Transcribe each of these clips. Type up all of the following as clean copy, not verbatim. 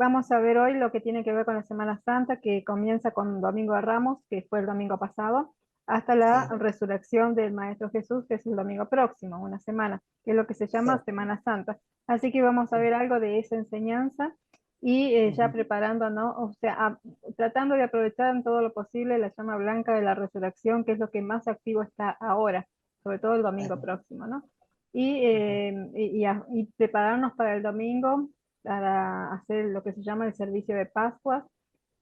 Vamos a ver hoy lo que tiene que ver con la Semana Santa, que comienza con Domingo de Ramos, que fue el domingo pasado, hasta la Sí, resurrección del Maestro Jesús, que es el domingo próximo, una semana, que es lo que se sí, llama Semana Santa. Así que vamos a sí. ver algo de esa enseñanza y ya Ujú. preparándonos, o sea, tratando de aprovechar en todo lo posible la llama blanca de la resurrección, que es lo que más activo está ahora, sobre todo el domingo Claro. próximo, ¿no? Y, Ujú. y prepararnos para el domingo para hacer lo que se llama el servicio de Pascuas,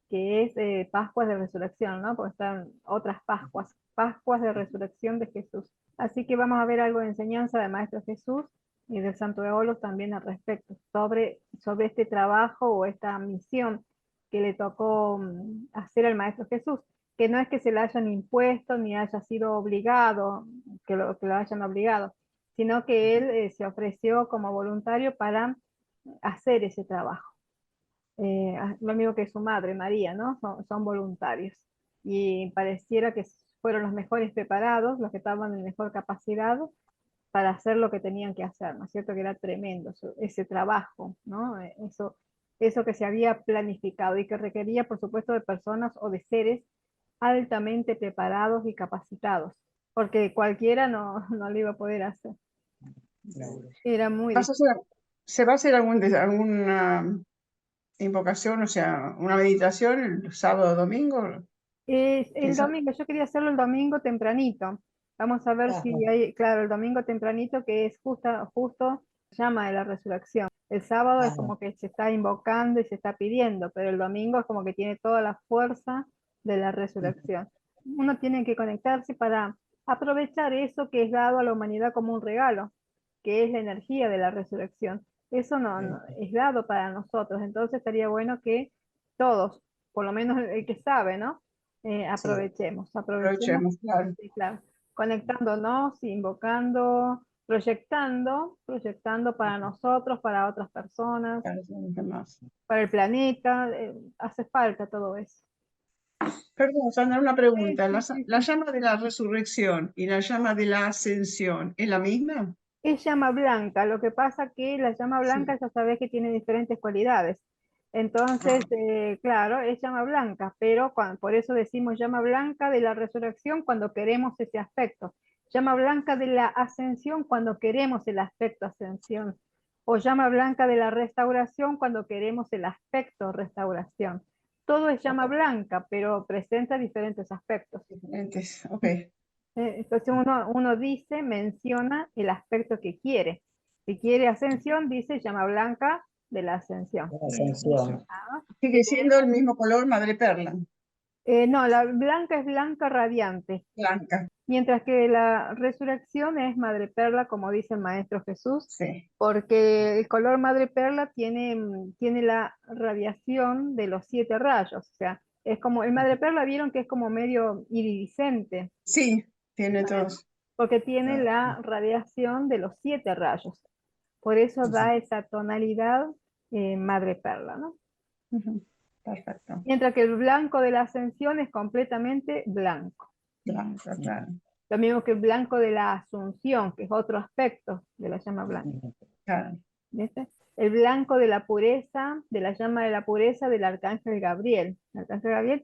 que es Pascuas de Resurrección, ¿no? Porque están otras Pascuas, Pascuas de Resurrección de Jesús. Así que vamos a ver algo de enseñanza del Maestro Jesús y del Santo Eolos también al respecto, sobre este trabajo o esta misión que le tocó hacer al Maestro Jesús, que no es que se le hayan impuesto ni haya sido obligado, que lo hayan obligado, sino que él se ofreció como voluntario para hacer ese trabajo. Lo mismo que su madre, María, ¿no? Son voluntarios. Y pareciera que fueron los mejores preparados, los que estaban en mejor capacidad para hacer lo que tenían que hacer, ¿no es cierto? Que era tremendo ese trabajo, ¿no? Eso que se había planificado y que requería, por supuesto, de personas o de seres altamente preparados y capacitados, porque cualquiera no lo iba a poder hacer. Claro. Era muy ¿Vas a difícil. hacer, se va a hacer alguna invocación, o sea, una meditación el sábado o domingo? El Piensa. domingo, yo quería hacerlo el domingo tempranito. Vamos a ver Ajá. si hay, claro, el domingo tempranito que es justo llama de la resurrección. El sábado es Ajá. como que se está invocando y se está pidiendo, pero el domingo es como que tiene toda la fuerza de la Ujú. resurrección. Uno tiene que conectarse para aprovechar eso que es dado a la humanidad como un regalo, que es la energía de la resurrección. Eso no es dado para nosotros, entonces estaría bueno que todos, por lo menos el que sabe, ¿no? Sí, Aprovechemos, aprovechemos, claro. sí, claro, conectándonos, invocando, proyectando para Ujú. nosotros, para otras personas, Para los demás. para el planeta, hace falta todo eso. Perdón, Sandra, una Sí, pregunta. sí, sí, La sí. llama de la resurrección y la llama de la ascensión, ¿es la misma? Es llama blanca, lo que pasa que la llama Sí. blanca ya sabes que tiene diferentes cualidades. Entonces, Ah, claro, es llama blanca, pero por eso decimos llama blanca de la resurrección cuando queremos ese aspecto. Llama blanca de la ascensión cuando queremos el aspecto ascensión. O llama blanca de la restauración cuando queremos el aspecto restauración. Todo es llama ok. blanca, pero presenta diferentes aspectos. Diferentes, ok. Entonces uno dice, menciona el aspecto que quiere. Si quiere ascensión, dice llama blanca de la ascensión. La ascensión. Ah, Sigue si siendo el queremos, mismo color madre perla, no, la blanca es blanca radiante, blanca. mientras que la resurrección es madre perla, como dice el Maestro Jesús, Sí, porque el color madre perla tiene la radiación de los 7 rayos, o sea, es como, el madre perla vieron que es como medio iridiscente, sí, tiene bueno, todos. porque tiene la radiación de los 7 rayos. Por eso Ujú, da esa tonalidad madre perla, ¿no? ujú. Perfecto. Mientras que el blanco de la ascensión es completamente blanco. Blanca, claro. Lo mismo que el blanco de la asunción, que es otro aspecto de la llama blanca. Claro. ¿Viste? El blanco de la pureza, de la llama de la pureza del arcángel Gabriel. El arcángel Gabriel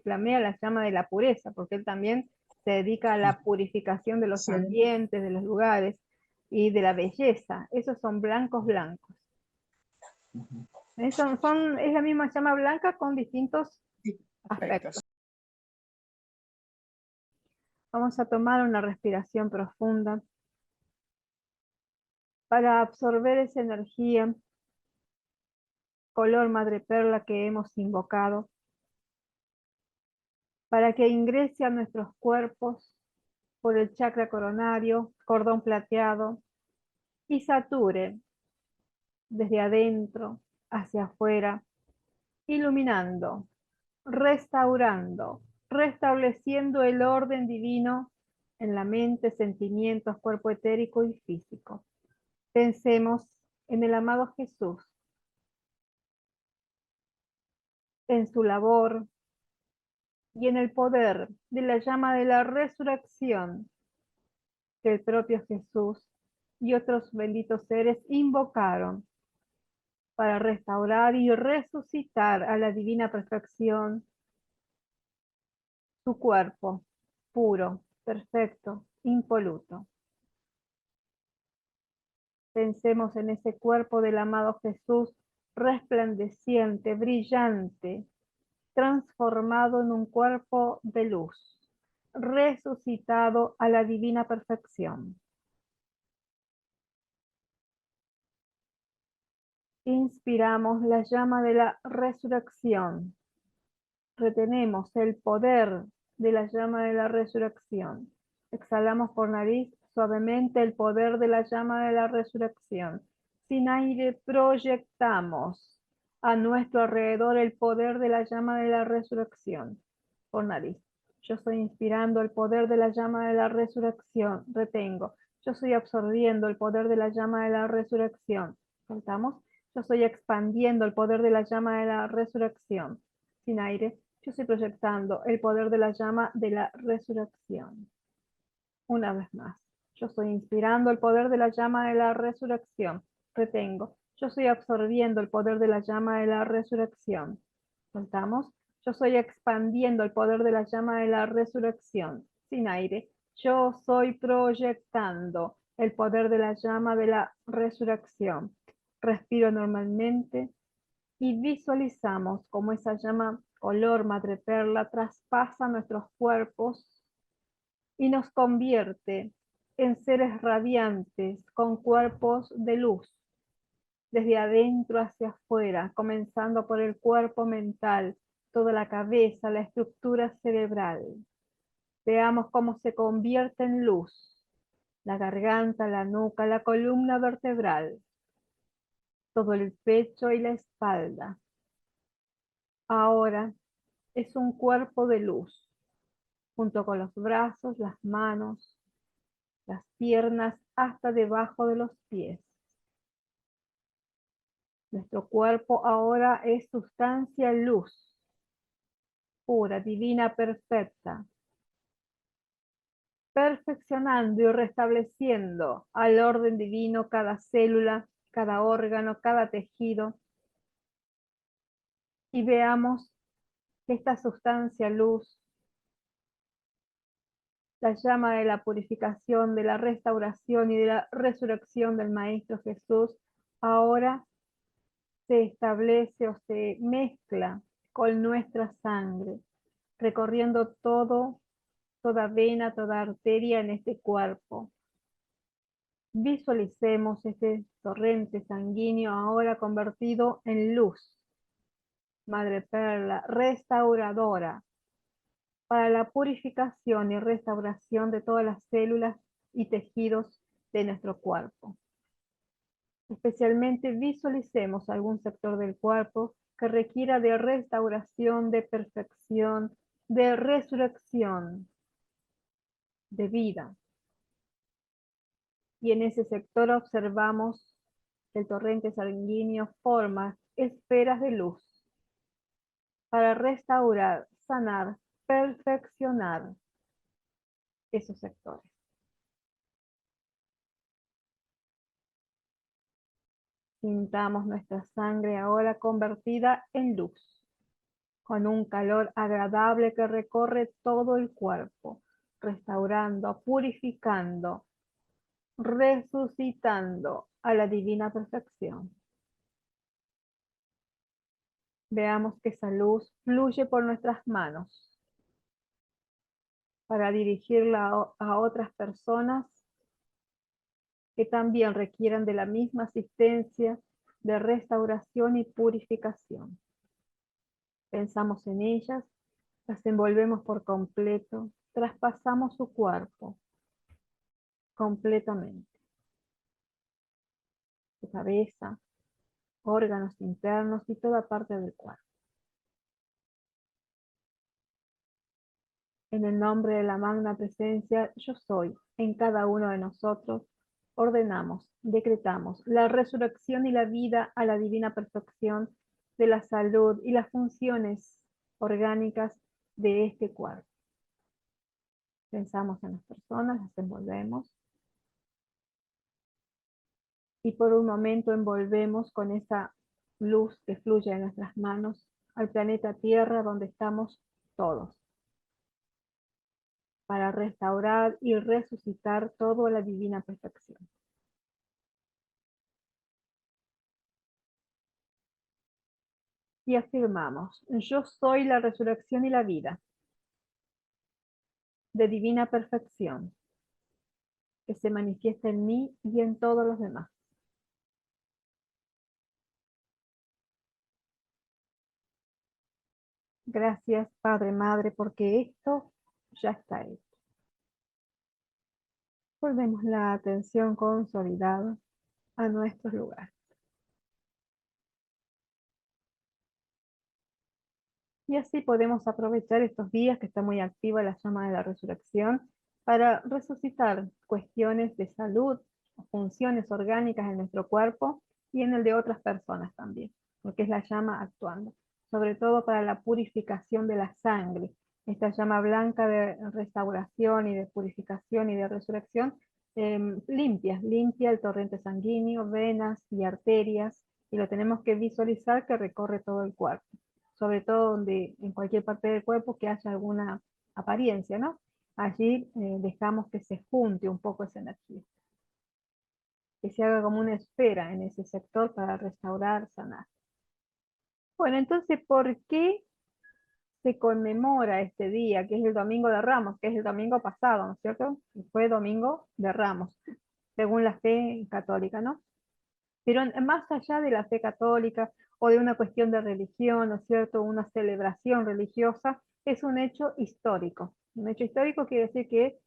flamea la llama de la pureza, porque él también se dedica a la purificación de los Sí. ambientes, de los lugares y de la belleza. Esos son blancos blancos. Es la misma llama blanca con distintos Sí, aspectos. aspectos. Vamos a tomar una respiración profunda para absorber esa energía, color madre perla que hemos invocado, para que ingrese a nuestros cuerpos por el chakra coronario, cordón plateado, y sature desde adentro hacia afuera, iluminando, restaurando, restableciendo el orden divino en la mente, sentimientos, cuerpo etérico y físico. Pensemos en el amado Jesús, en su labor y en el poder de la llama de la resurrección que el propio Jesús y otros benditos seres invocaron para restaurar y resucitar a la divina perfección su cuerpo, puro, perfecto, impoluto. Pensemos en ese cuerpo del amado Jesús, resplandeciente, brillante, transformado en un cuerpo de luz, resucitado a la divina perfección. Inspiramos la llama de la resurrección. Retenemos el poder de la llama de la resurrección. Exhalamos por nariz suavemente el poder de la llama de la resurrección. Sin aire proyectamos a nuestro alrededor el poder de la llama de la resurrección. Por nariz. Yo estoy inspirando el poder de la llama de la resurrección. Retengo. Yo estoy absorbiendo el poder de la llama de la resurrección. Soltamos. Yo estoy expandiendo el poder de la llama de la resurrección. Sin aire. Yo estoy proyectando el poder de la llama de la resurrección. Una vez más. Yo estoy inspirando el poder de la llama de la resurrección. Retengo. Yo estoy absorbiendo el poder de la llama de la resurrección. Soltamos. Yo estoy expandiendo el poder de la llama de la resurrección. Sin aire. Yo estoy proyectando el poder de la llama de la resurrección. Respiro normalmente y visualizamos cómo esa llama color madreperla traspasa nuestros cuerpos y nos convierte en seres radiantes con cuerpos de luz, desde adentro hacia afuera, comenzando por el cuerpo mental, toda la cabeza, la estructura cerebral. Veamos cómo se convierte en luz, la garganta, la nuca, la columna vertebral, todo el pecho y la espalda. Ahora es un cuerpo de luz, junto con los brazos, las manos, las piernas, hasta debajo de los pies. Nuestro cuerpo ahora es sustancia luz, pura, divina, perfecta, perfeccionando y restableciendo al orden divino cada célula, cada órgano, cada tejido. Y veamos que esta sustancia luz, la llama de la purificación, de la restauración y de la resurrección del Maestro Jesús, ahora se establece o se mezcla con nuestra sangre, recorriendo toda vena, toda arteria en este cuerpo. Visualicemos este torrente sanguíneo ahora convertido en luz, madre perla, restauradora, para la purificación y restauración de todas las células y tejidos de nuestro cuerpo. Especialmente visualicemos algún sector del cuerpo que requiera de restauración, de perfección, de resurrección, de vida. Y en ese sector observamos que el torrente sanguíneo forma esferas de luz para restaurar, sanar, perfeccionar esos sectores. Sintamos nuestra sangre ahora convertida en luz, con un calor agradable que recorre todo el cuerpo, restaurando, purificando, resucitando a la divina perfección. Veamos que esa luz fluye por nuestras manos para dirigirla a otras personas que también requieran de la misma asistencia de restauración y purificación. Pensamos en ellas, las envolvemos por completo, traspasamos su cuerpo completamente. Su cabeza, órganos internos y toda parte del cuerpo. En el nombre de la magna presencia, yo soy, en cada uno de nosotros, ordenamos, decretamos la resurrección y la vida a la divina perfección de la salud y las funciones orgánicas de este cuerpo. Pensamos en las personas, las envolvemos y por un momento envolvemos con esa luz que fluye en nuestras manos al planeta Tierra donde estamos todos, para restaurar y resucitar toda la divina perfección. Y afirmamos, yo soy la resurrección y la vida, de divina perfección, que se manifiesta en mí y en todos los demás. Gracias, Padre, Madre, porque esto ya está hecho. Volvemos la atención consolidada a nuestros lugares. Y así podemos aprovechar estos días que está muy activa la llama de la resurrección para resucitar cuestiones de salud, funciones orgánicas en nuestro cuerpo y en el de otras personas también, porque es la llama actuando, sobre todo para la purificación de la sangre. Esta llama blanca de restauración y de purificación y de resurrección limpia el torrente sanguíneo, venas y arterias, y lo tenemos que visualizar que recorre todo el cuerpo, sobre todo donde en cualquier parte del cuerpo que haya alguna apariencia, ¿no? Allí dejamos que se junte un poco esa energía, que se haga como una esfera en ese sector para restaurar, sanar. Bueno, entonces, ¿por qué se conmemora este día, que es el Domingo de Ramos, que es el domingo pasado, ¿no es cierto? Y fue Domingo de Ramos, según la fe católica, ¿no? Pero más allá de la fe católica o de una cuestión de religión, ¿no es cierto?, una celebración religiosa, es un hecho histórico. Un hecho histórico quiere decir que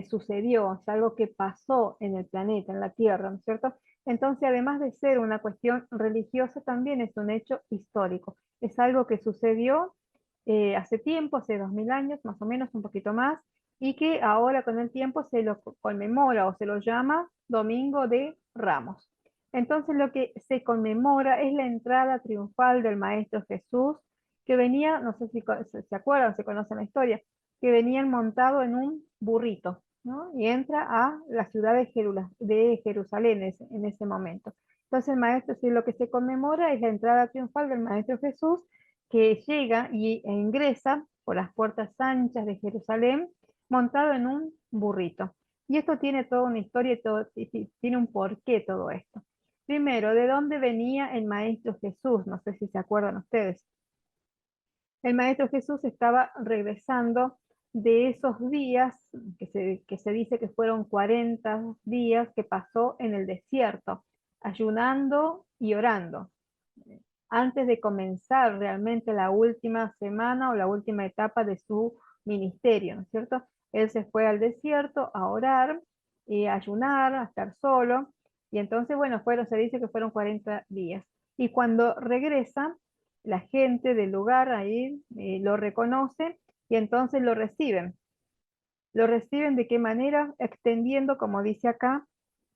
sucedió, es algo que pasó en el planeta, en la Tierra, ¿no es cierto? Entonces, además de ser una cuestión religiosa, también es un hecho histórico. Es algo que sucedió hace tiempo, hace 2000 años, más o menos, un poquito más, y que ahora con el tiempo se lo conmemora o se lo llama Domingo de Ramos. Entonces lo que se conmemora es la entrada triunfal del Maestro Jesús, que venía, no sé si se acuerdan, se conocen la historia, que venían montado en un burrito, ¿no? Y entra a la ciudad de Jerusalén en ese momento. Entonces el Maestro, si lo que se conmemora es la entrada triunfal del Maestro Jesús, que llega e ingresa por las puertas anchas de Jerusalén montado en un burrito. Y esto tiene toda una historia y tiene un porqué todo esto. Primero, ¿de dónde venía el Maestro Jesús? No sé si se acuerdan ustedes. El Maestro Jesús estaba regresando de esos días, que se dice que fueron 40 días que pasó en el desierto, ayunando y orando, antes de comenzar realmente la última semana o la última etapa de su ministerio, ¿no es cierto? Él se fue al desierto a orar y a ayunar, a estar solo, y entonces, bueno, se dice que fueron 40 días. Y cuando regresa, la gente del lugar ahí lo reconoce y entonces lo reciben. ¿Lo reciben de qué manera? Extendiendo, como dice acá,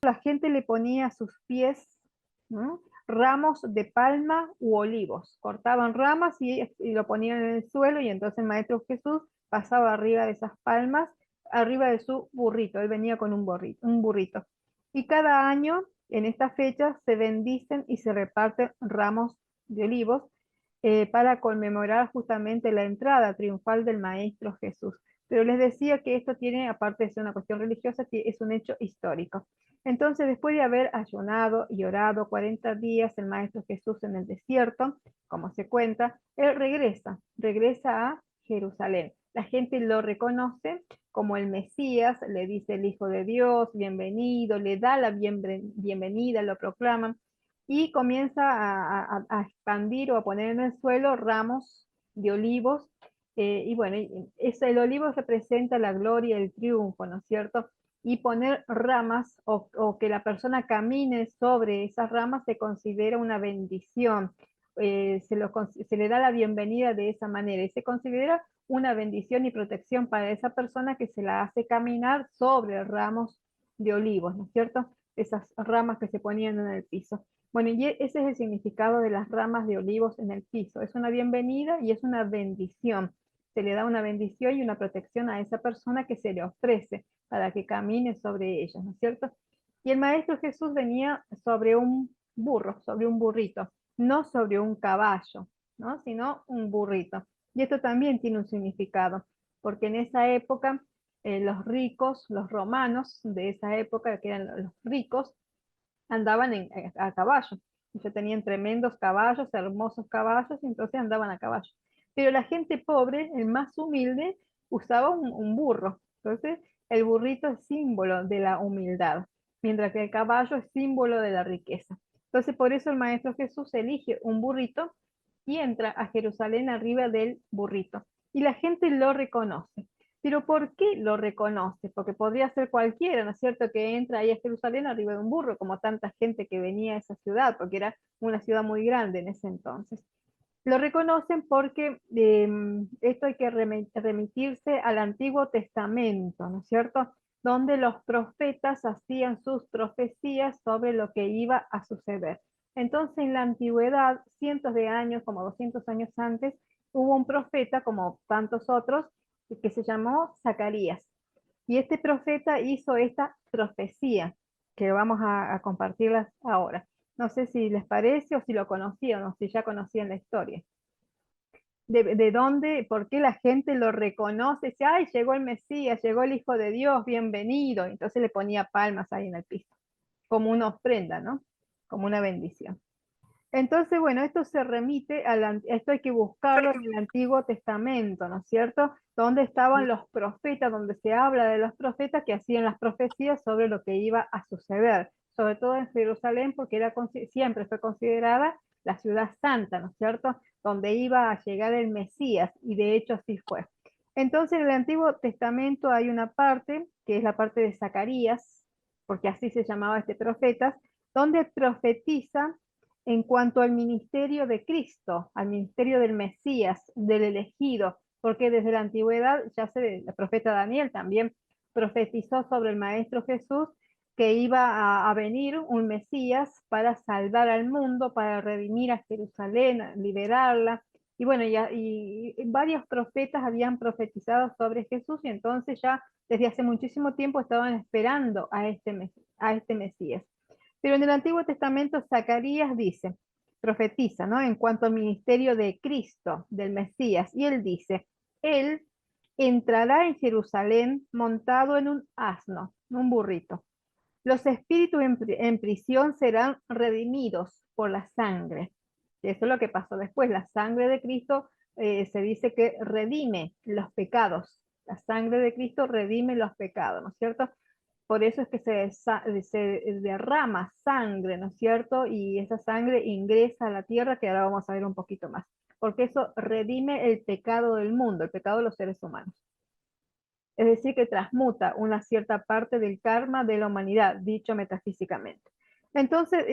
la gente le ponía a sus pies, ¿no?, ramos de palma u olivos. Cortaban ramas y lo ponían en el suelo, y entonces el Maestro Jesús pasaba arriba de esas palmas, arriba de su burrito. Él venía con un burrito. Y cada año, en esta fecha, se bendicen y se reparten ramos de olivos para conmemorar justamente la entrada triunfal del Maestro Jesús. Pero les decía que esto tiene, aparte de ser una cuestión religiosa, es un hecho histórico. Entonces, después de haber ayunado y orado 40 días el Maestro Jesús en el desierto, como se cuenta, él regresa a Jerusalén. La gente lo reconoce como el Mesías, le dice el Hijo de Dios, bienvenido, le da la bienvenida, lo proclaman, y comienza a expandir o a poner en el suelo ramos de olivos. Y bueno, el olivo representa la gloria, el triunfo, ¿no es cierto? Y poner ramas o que la persona camine sobre esas ramas se considera una bendición. Se le da la bienvenida de esa manera y se considera una bendición y protección para esa persona que se la hace caminar sobre ramos de olivos, ¿no es cierto? Esas ramas que se ponían en el piso. Bueno, y ese es el significado de las ramas de olivos en el piso. Es una bienvenida y es una bendición. Se le da una bendición y una protección a esa persona que se le ofrece para que camine sobre ellas, ¿no es cierto? Y el Maestro Jesús venía sobre un burro, sobre un burrito. no sobre un caballo, ¿no? Sino un burrito. Y esto también tiene un significado, porque en esa época los ricos, los romanos de esa época, que eran los ricos, andaban a caballo. Ellos tenían tremendos caballos, hermosos caballos, y entonces andaban a caballo. Pero la gente pobre, el más humilde, usaba un burro. Entonces, el burrito es símbolo de la humildad, mientras que el caballo es símbolo de la riqueza. Entonces, por eso el Maestro Jesús elige un burrito y entra a Jerusalén arriba del burrito. Y la gente lo reconoce. Pero ¿por qué lo reconoce? Porque podría ser cualquiera, ¿no es cierto?, que entra ahí a Jerusalén arriba de un burro, como tanta gente que venía a esa ciudad, porque era una ciudad muy grande en ese entonces. Lo reconocen porque esto hay que remitirse al Antiguo Testamento, ¿no es cierto?, donde los profetas hacían sus profecías sobre lo que iba a suceder. Entonces, en la antigüedad, cientos de años, como 200 años antes, hubo un profeta, como tantos otros, que se llamó Zacarías. Y este profeta hizo esta profecía, que vamos a compartirlas ahora. No sé si les parece o si lo conocían o si ya conocían la historia. De dónde, por qué la gente lo reconoce, dice, ay, llegó el Mesías, llegó el Hijo de Dios, bienvenido. Entonces le ponía palmas ahí en el piso, como una ofrenda, ¿no? Como una bendición. Entonces, bueno, esto se remite esto hay que buscarlo en el Antiguo Testamento, ¿no es cierto? Donde estaban los profetas, donde se habla de los profetas que hacían las profecías sobre lo que iba a suceder, sobre todo en Jerusalén, porque siempre fue considerada la ciudad santa, ¿no es cierto? Donde iba a llegar el Mesías, y de hecho así fue. Entonces, en el Antiguo Testamento hay una parte, que es la parte de Zacarías, porque así se llamaba este profeta, donde profetiza en cuanto al ministerio de Cristo, al ministerio del Mesías, del elegido, porque desde la antigüedad, el profeta Daniel también profetizó sobre el Maestro Jesús, que iba a venir un Mesías para salvar al mundo, para redimir a Jerusalén, liberarla. Y bueno, y varios profetas habían profetizado sobre Jesús, y entonces ya desde hace muchísimo tiempo estaban esperando a este Mesías. Pero en el Antiguo Testamento Zacarías dice, profetiza, ¿no? En cuanto al ministerio de Cristo, del Mesías, y él dice, él entrará en Jerusalén montado en un asno, un burrito. Los espíritus en prisión serán redimidos por la sangre. Eso es lo que pasó después. La sangre de Cristo se dice que redime los pecados. La sangre de Cristo redime los pecados, ¿no es cierto? Por eso es que se derrama sangre, ¿no es cierto? Y esa sangre ingresa a la tierra, que ahora vamos a ver un poquito más. Porque eso redime el pecado del mundo, el pecado de los seres humanos. Es decir, que transmuta una cierta parte del karma de la humanidad, dicho metafísicamente. Entonces,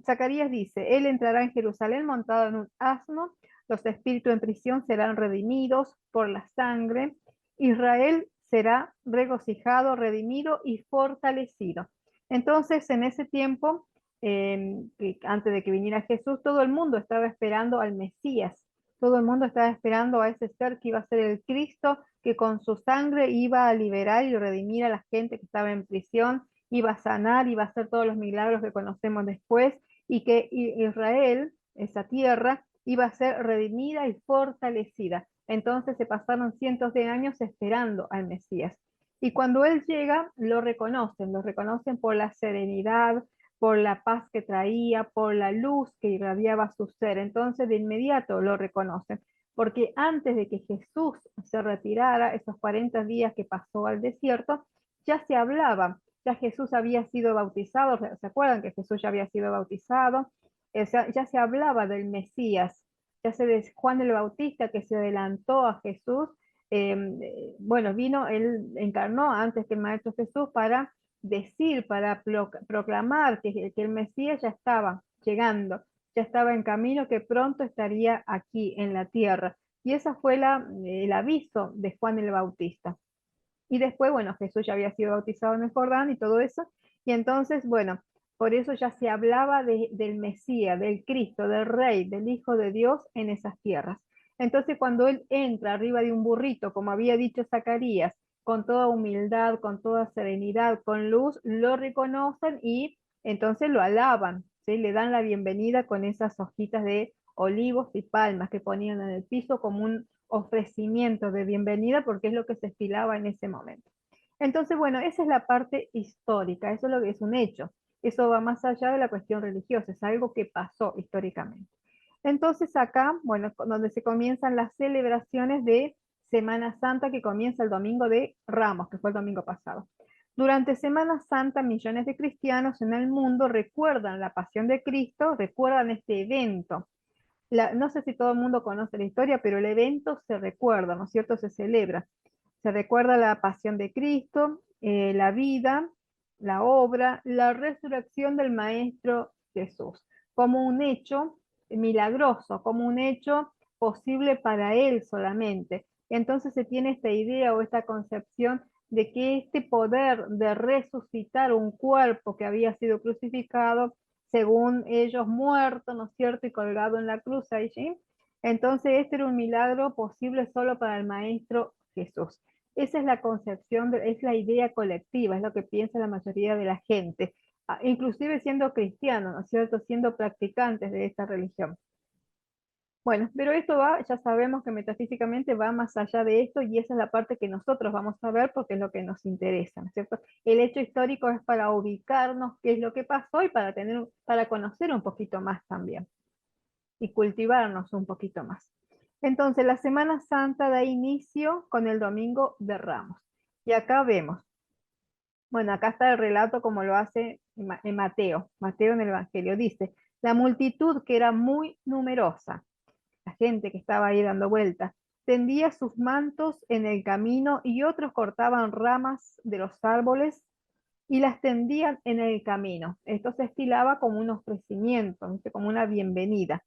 Zacarías dice, él entrará en Jerusalén montado en un asno, los espíritus en prisión serán redimidos por la sangre, Israel será regocijado, redimido y fortalecido. Entonces, en ese tiempo, antes de que viniera Jesús, todo el mundo estaba esperando al Mesías, todo el mundo estaba esperando a ese ser que iba a ser el Cristo, que con su sangre iba a liberar y redimir a la gente que estaba en prisión, iba a sanar, iba a hacer todos los milagros que conocemos después, y que Israel, esa tierra, iba a ser redimida y fortalecida. Entonces se pasaron cientos de años esperando al Mesías. Y cuando él llega, lo reconocen por la serenidad, por la paz que traía, por la luz que irradiaba su ser. Entonces de inmediato lo reconocen, porque antes de que Jesús se retirara, esos 40 días que pasó al desierto, ya se hablaba, ya Jesús había sido bautizado, ¿se acuerdan que Jesús ya había sido bautizado? Ya se hablaba del Mesías, ya se de Juan el Bautista que se adelantó a Jesús, bueno, vino, él encarnó antes que el Maestro Jesús para decir, para proclamar que el Mesías ya estaba llegando, ya estaba en camino, que pronto estaría aquí en la tierra. Y esa fue el aviso de Juan el Bautista. Y después, bueno, Jesús ya había sido bautizado en el Jordán y todo eso. Y entonces, bueno, por eso ya se hablaba del Mesías, del Cristo, del Rey, del Hijo de Dios en esas tierras. Entonces, cuando él entra arriba de un burrito, como había dicho Zacarías, con toda humildad, con toda serenidad, con luz, lo reconocen y entonces lo alaban. ¿sí? Le dan la bienvenida con esas hojitas de olivos y palmas que ponían en el piso como un ofrecimiento de bienvenida porque es lo que se estilaba en ese momento. Entonces, bueno, esa es la parte histórica, eso es lo que es un hecho. Eso va más allá de la cuestión religiosa, es algo que pasó históricamente. Entonces acá, bueno, donde se comienzan las celebraciones de Semana Santa que comienza el domingo de Ramos, que fue el domingo pasado. Durante Semana Santa, millones de cristianos en el mundo recuerdan la pasión de Cristo, recuerdan este evento. No sé si todo el mundo conoce la historia, pero el evento se recuerda, ¿no es cierto? Se celebra. Se recuerda la pasión de Cristo, la vida, la obra, la resurrección del Maestro Jesús, como un hecho milagroso, como un hecho posible para Él solamente. Entonces se tiene esta idea o esta concepción de que este poder de resucitar un cuerpo que había sido crucificado, según ellos muerto, ¿no es cierto? Y colgado en la cruz allí. Entonces este era un milagro posible solo para el Maestro Jesús. Esa es la concepción, es la idea colectiva, es lo que piensa la mayoría de la gente, inclusive siendo cristianos, ¿no es cierto? Siendo practicantes de esta religión. Bueno, pero esto va, ya sabemos que metafísicamente va más allá de esto y esa es la parte que nosotros vamos a ver porque es lo que nos interesa, ¿no es cierto? El hecho histórico es para ubicarnos qué es lo que pasó y para conocer un poquito más también y cultivarnos un poquito más. Entonces, la Semana Santa da inicio con el Domingo de Ramos. Y acá vemos, bueno, acá está el relato como lo hace en Mateo. Mateo en el Evangelio dice, la multitud que era muy numerosa, la gente que estaba ahí dando vueltas, tendía sus mantos en el camino y otros cortaban ramas de los árboles y las tendían en el camino. Esto se estilaba como un ofrecimiento, ¿viste? Como una bienvenida.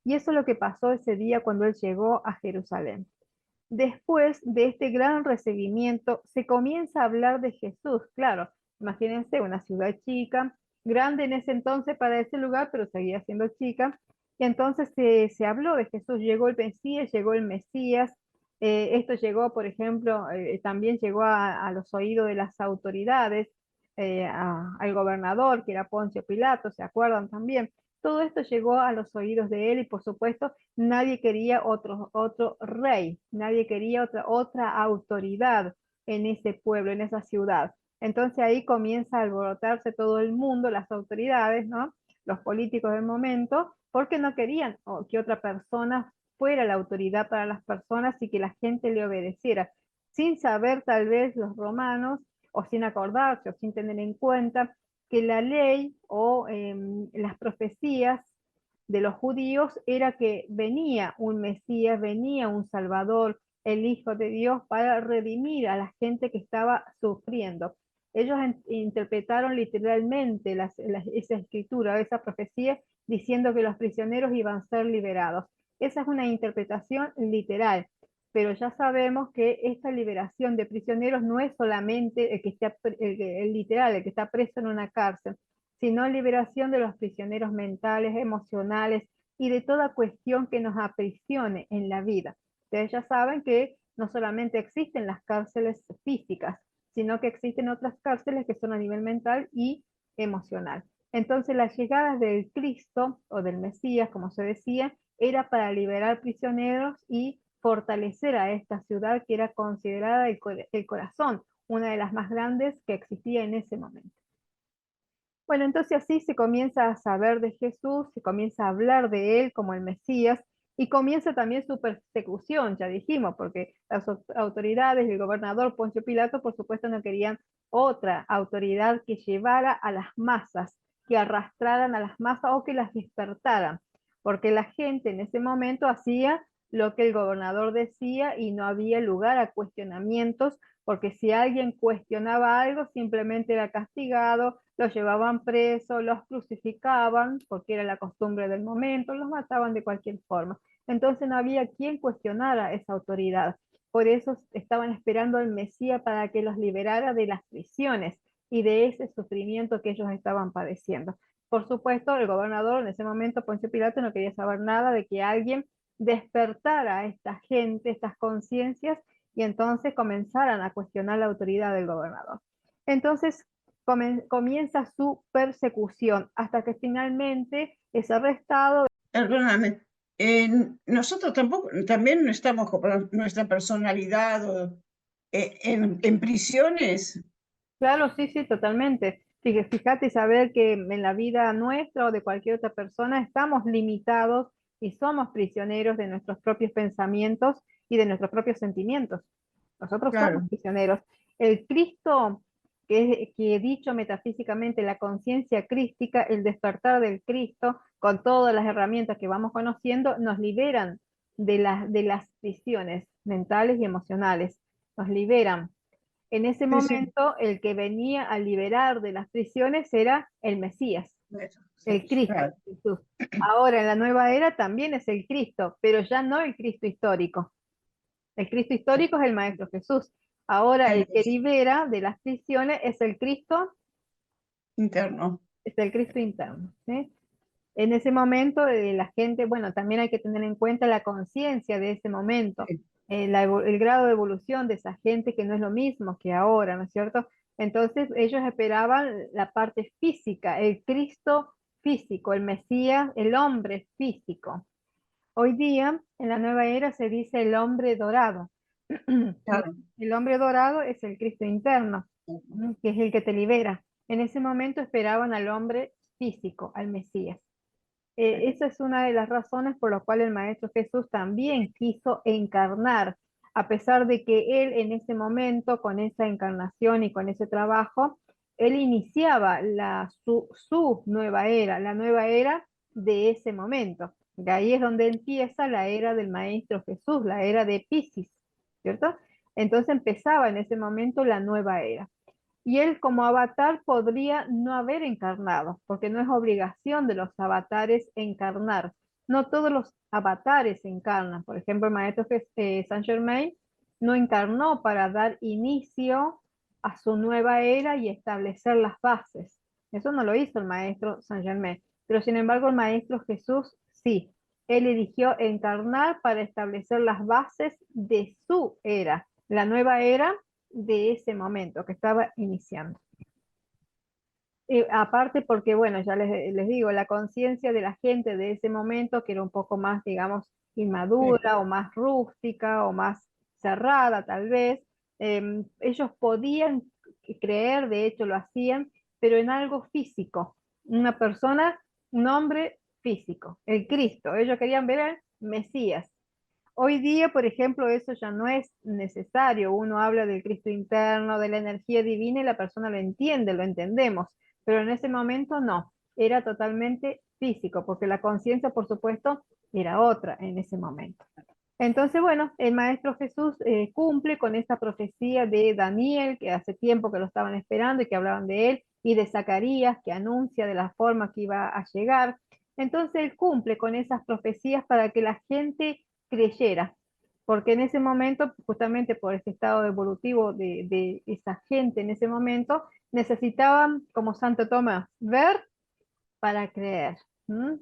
Y eso es lo que pasó ese día cuando él llegó a Jerusalén. Después de este gran recibimiento, se comienza a hablar de Jesús. Claro, imagínense una ciudad chica, grande en ese entonces para ese lugar, pero seguía siendo chica. Y entonces se habló de Jesús, llegó el Mesías. Esto llegó, por ejemplo, también llegó a los oídos de las autoridades, al gobernador, que era Poncio Pilato, ¿se acuerdan también? Todo esto llegó a los oídos de él y por supuesto nadie quería otro rey, nadie quería otra autoridad en ese pueblo, en esa ciudad. Entonces ahí comienza a alborotarse todo el mundo, las autoridades, ¿no? Los políticos del momento, porque no querían que otra persona fuera la autoridad para las personas y que la gente le obedeciera, sin saber tal vez los romanos, o sin acordarse, o sin tener en cuenta que la ley o las profecías de los judíos era que venía un Mesías, venía un Salvador, el Hijo de Dios, para redimir a la gente que estaba sufriendo. Ellos interpretaron literalmente esa escritura, esa profecía, diciendo que los prisioneros iban a ser liberados. Esa es una interpretación literal, pero ya sabemos que esta liberación de prisioneros no es solamente el literal, el que está preso en una cárcel, sino liberación de los prisioneros mentales, emocionales y de toda cuestión que nos aprisione en la vida. Ustedes ya saben que no solamente existen las cárceles físicas, sino que existen otras cárceles que son a nivel mental y emocional. Entonces, las llegadas del Cristo o del Mesías, como se decía, era para liberar prisioneros y fortalecer a esta ciudad que era considerada el corazón, una de las más grandes que existía en ese momento. Bueno, entonces así se comienza a saber de Jesús, se comienza a hablar de él como el Mesías y comienza también su persecución, ya dijimos, porque las autoridades, el gobernador Poncio Pilato, por supuesto, no querían otra autoridad que llevara a las masas, que arrastraran a las masas o que las despertaran, porque la gente en ese momento hacía lo que el gobernador decía y no había lugar a cuestionamientos, porque si alguien cuestionaba algo, simplemente era castigado, los llevaban presos, los crucificaban, porque era la costumbre del momento, los mataban de cualquier forma. Entonces no había quien cuestionara esa autoridad. Por eso estaban esperando al Mesías para que los liberara de las prisiones y de ese sufrimiento que ellos estaban padeciendo. Por supuesto, el gobernador en ese momento, Poncio Pilato, no quería saber nada de que alguien despertara a esta gente, estas conciencias, y entonces comenzaran a cuestionar la autoridad del gobernador. Entonces, comienza su persecución hasta que finalmente es arrestado. Perdóname, nosotros tampoco, también no estamos con nuestra personalidad en prisiones. Claro, sí, sí, totalmente. Fíjate y saber que en la vida nuestra o de cualquier otra persona estamos limitados y somos prisioneros de nuestros propios pensamientos y de nuestros propios sentimientos. Nosotros somos Claro, prisioneros. El Cristo, que he dicho metafísicamente, la conciencia crística, el despertar del Cristo, con todas las herramientas que vamos conociendo, nos liberan de las prisiones mentales y emocionales. Nos liberan. En ese sí, sí, momento, el que venía a liberar de las prisiones era el Mesías, eso, el Cristo, claro. Jesús. Ahora en la nueva era también es el Cristo, pero ya no el Cristo histórico. El Cristo histórico es el Maestro Jesús. Ahora el que libera de las prisiones Interno. es el Cristo interno, ¿sí? En ese momento la gente, bueno, también hay que tener en cuenta la conciencia de ese momento, Sí, el grado de evolución de esa gente que no es lo mismo que ahora, ¿no es cierto? Entonces ellos esperaban la parte física, el Cristo físico, el Mesías, el hombre físico. Hoy día, en la nueva era, se dice el hombre dorado. Y claro. el hombre dorado es el Cristo interno, que es el que te libera. En ese momento esperaban al hombre físico, al Mesías. Esa es una de las razones por las cuales el Maestro Jesús también quiso encarnar, a pesar de que él en ese momento, con esa encarnación y con ese trabajo, él iniciaba su nueva era, la nueva era de ese momento. De ahí es donde empieza la era del Maestro Jesús, la era de Piscis, ¿cierto? Entonces empezaba en ese momento la nueva era. Y él como avatar podría no haber encarnado, porque no es obligación de los avatares encarnar. No todos los avatares encarnan. Por ejemplo, el maestro Saint Germain no encarnó para dar inicio a su nueva era y establecer las bases. Eso no lo hizo el maestro Saint Germain. Pero sin embargo, el maestro Jesús sí. Él eligió encarnar para establecer las bases de su era, la nueva era de ese momento que estaba iniciando. Aparte porque, bueno, ya les digo, la conciencia de la gente de ese momento, que era un poco más, digamos, Sí, inmadura o más rústica o más cerrada tal vez, ellos podían creer, de hecho lo hacían, pero en algo físico, una persona, un hombre físico, el Cristo, ellos querían ver al Mesías. Hoy día, por ejemplo, eso ya no es necesario. Uno habla del Cristo interno, de la energía divina y la persona lo entiende, lo entendemos, pero en ese momento no, era totalmente físico, porque la conciencia, por supuesto, era otra en ese momento. Entonces, bueno, el Maestro Jesús cumple con esta profecía de Daniel, que hace tiempo que lo estaban esperando y que hablaban de él, y de Zacarías, que anuncia de la forma que iba a llegar. Entonces, él cumple con esas profecías para que la gente creyera, porque en ese momento, justamente por ese estado evolutivo de esa gente en ese momento, necesitaban, como Santo Tomás, ver para creer.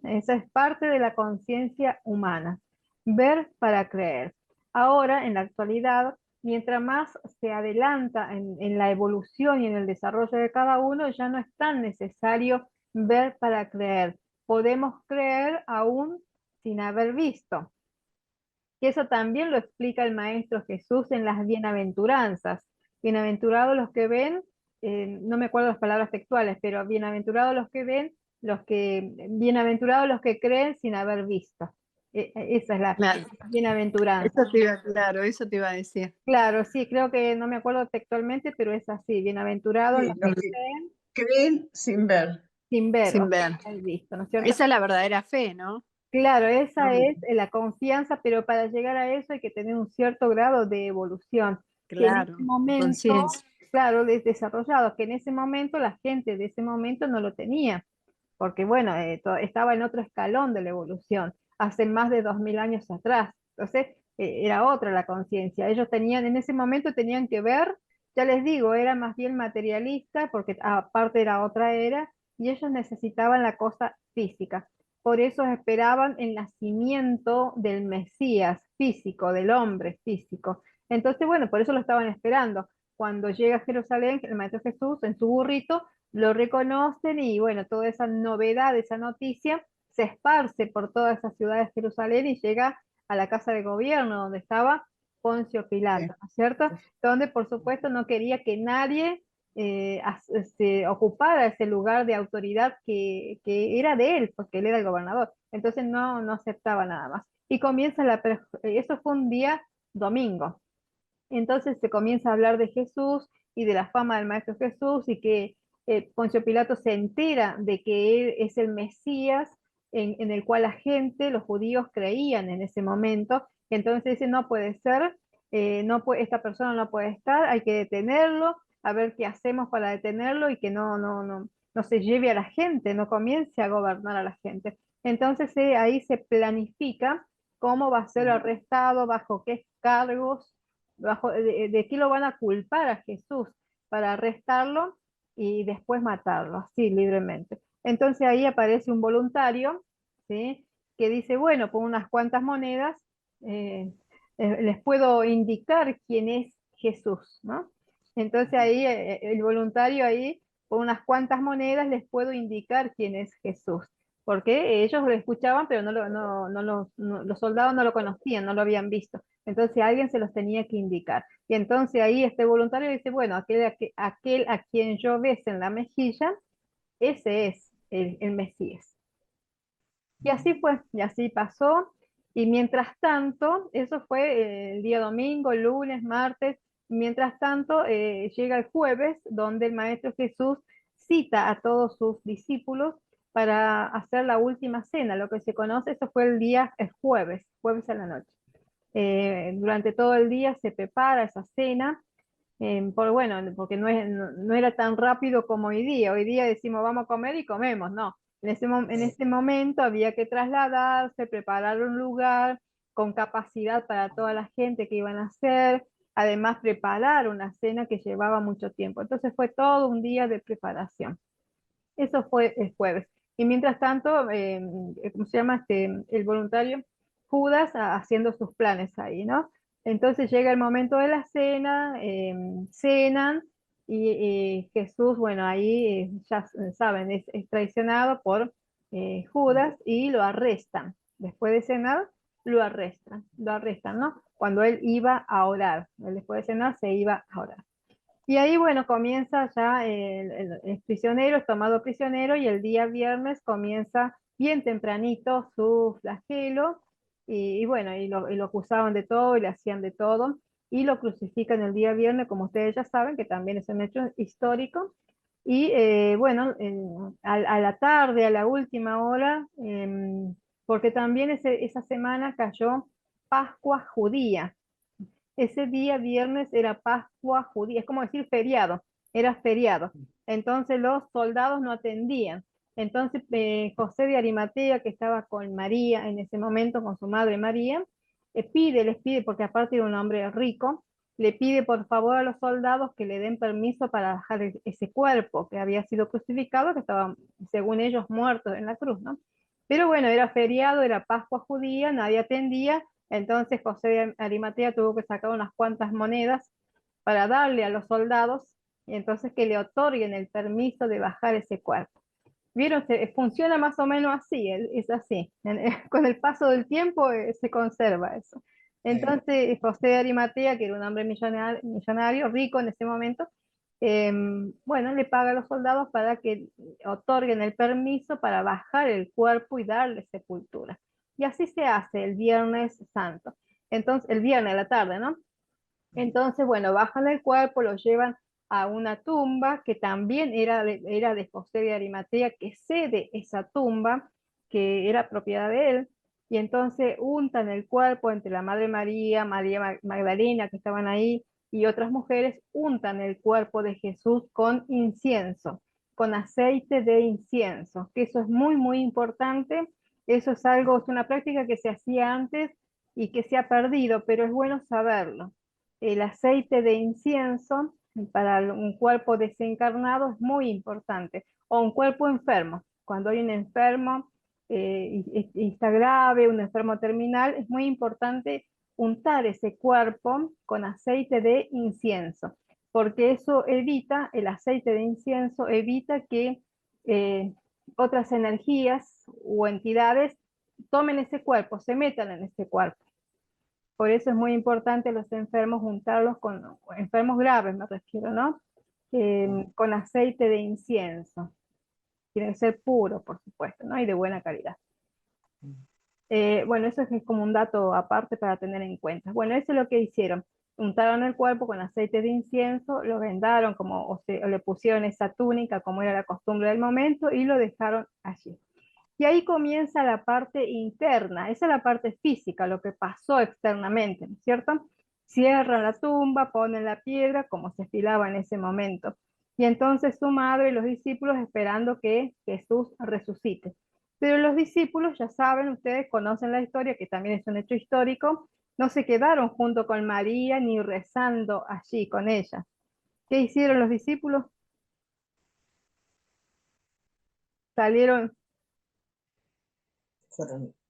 Esa es parte de la conciencia humana, ver para creer. Ahora, en la actualidad, mientras más se adelanta en la evolución y en el desarrollo de cada uno, ya no es tan necesario ver para creer. Podemos creer aún sin haber visto. Y eso también lo explica el Maestro Jesús en las bienaventuranzas. Bienaventurados los que ven, no me acuerdo las palabras textuales, pero bienaventurados los que ven, bienaventurados los que creen sin haber visto. Esa es la Claro, bienaventuranza. claro, eso te iba a decir. Claro, sí, creo que no me acuerdo textualmente, pero es así. Bienaventurados sí, los los que que creen creen sin ver. sin ver, o Sin sea, ver. sin haber visto, ¿no es cierto? Esa es la verdadera fe, ¿no? Claro, esa Mm, es la confianza, pero para llegar a eso hay que tener un cierto grado de evolución, que en ese Claro, momento, conciencia. claro, desarrollado, que en ese momento la gente de ese momento no lo tenía, porque bueno, estaba en otro escalón de la evolución, hace más de 2000 años atrás. Entonces, era otra la conciencia. Ellos tenían, en ese momento tenían que ver, ya les digo, era más bien materialista, porque aparte era otra era, y ellos necesitaban la cosa física. Por eso esperaban el nacimiento del Mesías físico, del hombre físico. Entonces, bueno, por eso lo estaban esperando. cuando llega a Jerusalén, el Maestro Jesús en su burrito, lo reconocen y bueno, toda esa novedad, esa noticia, se esparce por toda esa ciudad de Jerusalén y llega a la casa de gobierno donde estaba Poncio Pilato, ¿no es cierto? Donde por supuesto no quería que nadie ocupara ese lugar de autoridad que era de él, porque él era el gobernador. Entonces no aceptaba nada más. Y comienza eso fue un día domingo. Entonces se comienza a hablar de Jesús y de la fama del Maestro Jesús y que Poncio Pilato se entera de que él es el Mesías en el cual la gente, los judíos creían en ese momento. Entonces dice, no puede ser, esta persona no puede estar, hay que detenerlo, a ver qué hacemos para detenerlo y que no se lleve a la gente, no comience a gobernar a la gente. Entonces ahí se planifica cómo va a ser arrestado, bajo qué cargos, de qué lo van a culpar a Jesús para arrestarlo y después matarlo, así libremente. Entonces ahí aparece un voluntario, ¿sí? Que dice, bueno, por unas cuantas monedas eh, les puedo indicar quién es Jesús, ¿no? Entonces ahí el voluntario ahí, por unas cuantas monedas les puedo indicar quién es Jesús, porque ellos lo escuchaban, pero los soldados no lo conocían, no lo habían visto. Entonces alguien se los tenía que indicar. Y entonces ahí este voluntario dice, bueno, aquel a quien yo bese en la mejilla, ese es el Mesías. Y así fue, y así pasó. Y mientras tanto, eso fue el día domingo, lunes, martes. Mientras tanto, llega el jueves, donde el Maestro Jesús cita a todos sus discípulos para hacer la última cena, lo que se conoce, eso fue el jueves a la noche. Durante todo el día se prepara esa cena, bueno, porque no era tan rápido como hoy día. Hoy día decimos vamos a comer y comemos, no. En ese momento había que trasladarse, preparar un lugar con capacidad para toda la gente que iban a hacer, además preparar una cena que llevaba mucho tiempo. Entonces fue todo un día de preparación. Eso fue el jueves. Y mientras tanto, ¿cómo se llama? El voluntario Judas haciendo sus planes ahí, ¿no? Entonces llega el momento de la cena, cenan y Jesús, bueno, ahí ya saben, es traicionado por Judas y lo arrestan. Después de cenar, lo arrestan, ¿no? Cuando él iba a orar. Él después de cenar se iba a orar. Y ahí, bueno, comienza ya el prisionero, es tomado prisionero y el día viernes comienza bien tempranito su flagelo y bueno, y lo acusaban de todo y le hacían de todo y lo crucifican el día viernes, como ustedes ya saben, que también es un hecho histórico. Y bueno, a la tarde, a la última hora, porque también esa semana cayó Pascua judía. Ese día viernes era Pascua judía, es como decir feriado, era feriado. Entonces los soldados no atendían. Entonces José de Arimatea, que estaba con María en ese momento, con su madre María, les pide, porque aparte era un hombre rico, le pide por favor a los soldados que le den permiso para bajar ese cuerpo que había sido crucificado, que estaba, según ellos, muerto en la cruz, ¿no? Pero bueno, era feriado, era Pascua judía, nadie atendía, entonces José de Arimatea tuvo que sacar unas cuantas monedas para darle a los soldados y entonces que le otorguen el permiso de bajar ese cuerpo. ¿Vieron? Funciona más o menos así, es así. Con el paso del tiempo se conserva eso. Entonces José de Arimatea, que era un hombre millonario, rico en ese momento, bueno, le paga a los soldados para que otorguen el permiso para bajar el cuerpo y darle sepultura. Y así se hace el Viernes Santo. Entonces, el viernes a la tarde, ¿no? Entonces, bueno, bajan el cuerpo, lo llevan a una tumba que también era de José de Arimatea, que cede esa tumba, que era propiedad de él, y entonces untan el cuerpo entre la Madre María, María Magdalena, que estaban ahí, y otras mujeres, untan el cuerpo de Jesús con incienso, con aceite de incienso, que eso es muy, muy importante. Eso es algo, es una práctica que se hacía antes y que se ha perdido, pero es bueno saberlo. El aceite de incienso para un cuerpo desencarnado es muy importante, o un cuerpo enfermo. Cuando hay un enfermo y está grave, un enfermo terminal, es muy importante untar ese cuerpo con aceite de incienso. porque eso evita, el aceite de incienso evita que otras energías o entidades tomen ese cuerpo, se metan en ese cuerpo. Por eso es muy importante los enfermos juntarlos con, enfermos graves me refiero, ¿no? Con aceite de incienso. Tiene que ser puro, por supuesto, ¿no? Y de buena calidad. Bueno, eso es como un dato aparte para tener en cuenta. Bueno, eso es lo que hicieron. Untaron el cuerpo con aceite de incienso, lo vendaron como, o le pusieron esa túnica como era la costumbre del momento y lo dejaron allí. Y ahí comienza la parte interna, esa es la parte física, lo que pasó externamente, ¿no es cierto? Cierran la tumba, ponen la piedra como se estilaba en ese momento. Y entonces su madre y los discípulos esperando que Jesús resucite. Pero los discípulos, ya saben, ustedes conocen la historia, que también es un hecho histórico, no se quedaron junto con María ni rezando allí con ella. ¿Qué hicieron los discípulos? Salieron,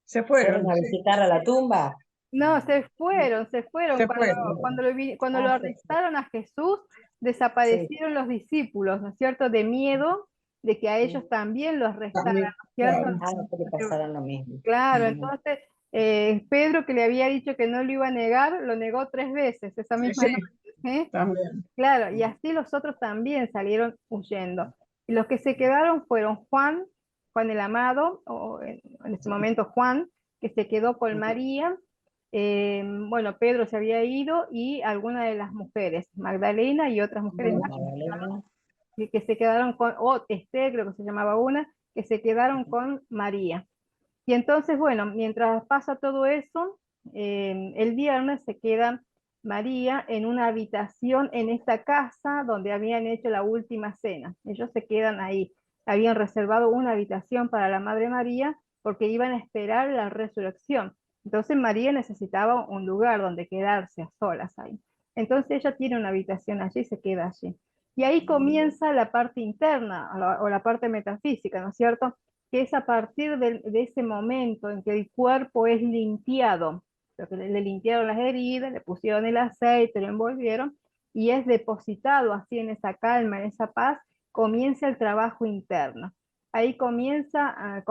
Se fueron fueron, a sí, visitar a la tumba. no, se fueron. se Cuando, fueron. cuando lo arrestaron a Jesús, Sí. desaparecieron los discípulos, ¿no es cierto? De miedo de que a ellos también los arrestaran, También, ¿no es cierto? Ah, que le pasaran lo mismo. Claro, entonces Pedro, que le había dicho que no lo iba a negar, lo negó 3 veces esa sí, misma sí, noche. ¿Eh? también. Claro, y así los otros también salieron huyendo. Y los que se quedaron fueron Juan, Juan el Amado, o en ese momento Juan, que se quedó con María. Bueno, Pedro se había ido y algunas de las mujeres, Magdalena y otras mujeres más, Magdalena. que se quedaron con, o Esther, creo que se llamaba una, que se quedaron con María. Y entonces, bueno, mientras pasa todo eso, el viernes se queda María en una habitación en esta casa donde habían hecho la última cena. Ellos se quedan ahí. Habían reservado una habitación para la Madre María porque iban a esperar la resurrección. Entonces María necesitaba un lugar donde quedarse a solas ahí. Entonces ella tiene una habitación allí y se queda allí. Y ahí comienza la parte interna o la parte metafísica, ¿no es cierto? Que es a partir de ese momento en que el cuerpo es limpiado, porque le limpiaron las heridas, le pusieron el aceite, lo envolvieron, y es depositado así en esa calma, en esa paz, comienza el trabajo interno. Ahí comienzan a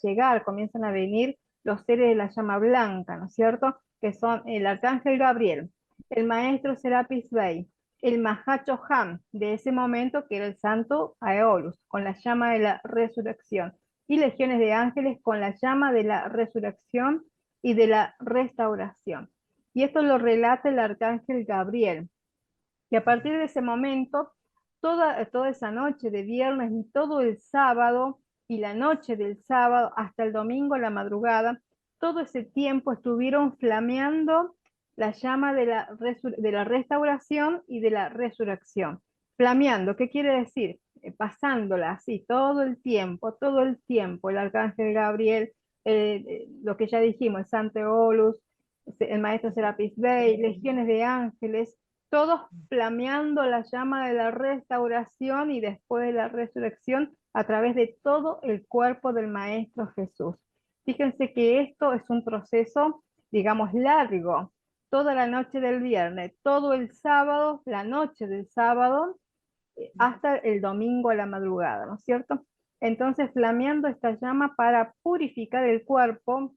llegar, comienzan a venir los seres de la llama blanca, ¿no es cierto? Que son el arcángel Gabriel, el maestro Serapis Bey, el Mahacho Han de ese momento, que era el santo Aeolus, con la llama de la resurrección, y legiones de ángeles con la llama de la resurrección y de la restauración. Y esto lo relata el arcángel Gabriel. Y a partir de ese momento, toda esa noche de viernes y todo el sábado y la noche del sábado hasta el domingo a la madrugada, todo ese tiempo estuvieron flameando la llama de la restauración y de la resurrección. Flameando, ¿qué quiere decir? Pasándola así todo el tiempo, el arcángel Gabriel, lo que ya dijimos, el Santo Olus, el maestro Serapis Bey, legiones de ángeles, todos flameando la llama de la restauración y después de la resurrección a través de todo el cuerpo del Maestro Jesús. Fíjense que esto es un proceso, digamos, largo. Toda la noche del viernes, todo el sábado, la noche del sábado, hasta el domingo a la madrugada, ¿no es cierto? Entonces, flameando esta llama para purificar el cuerpo,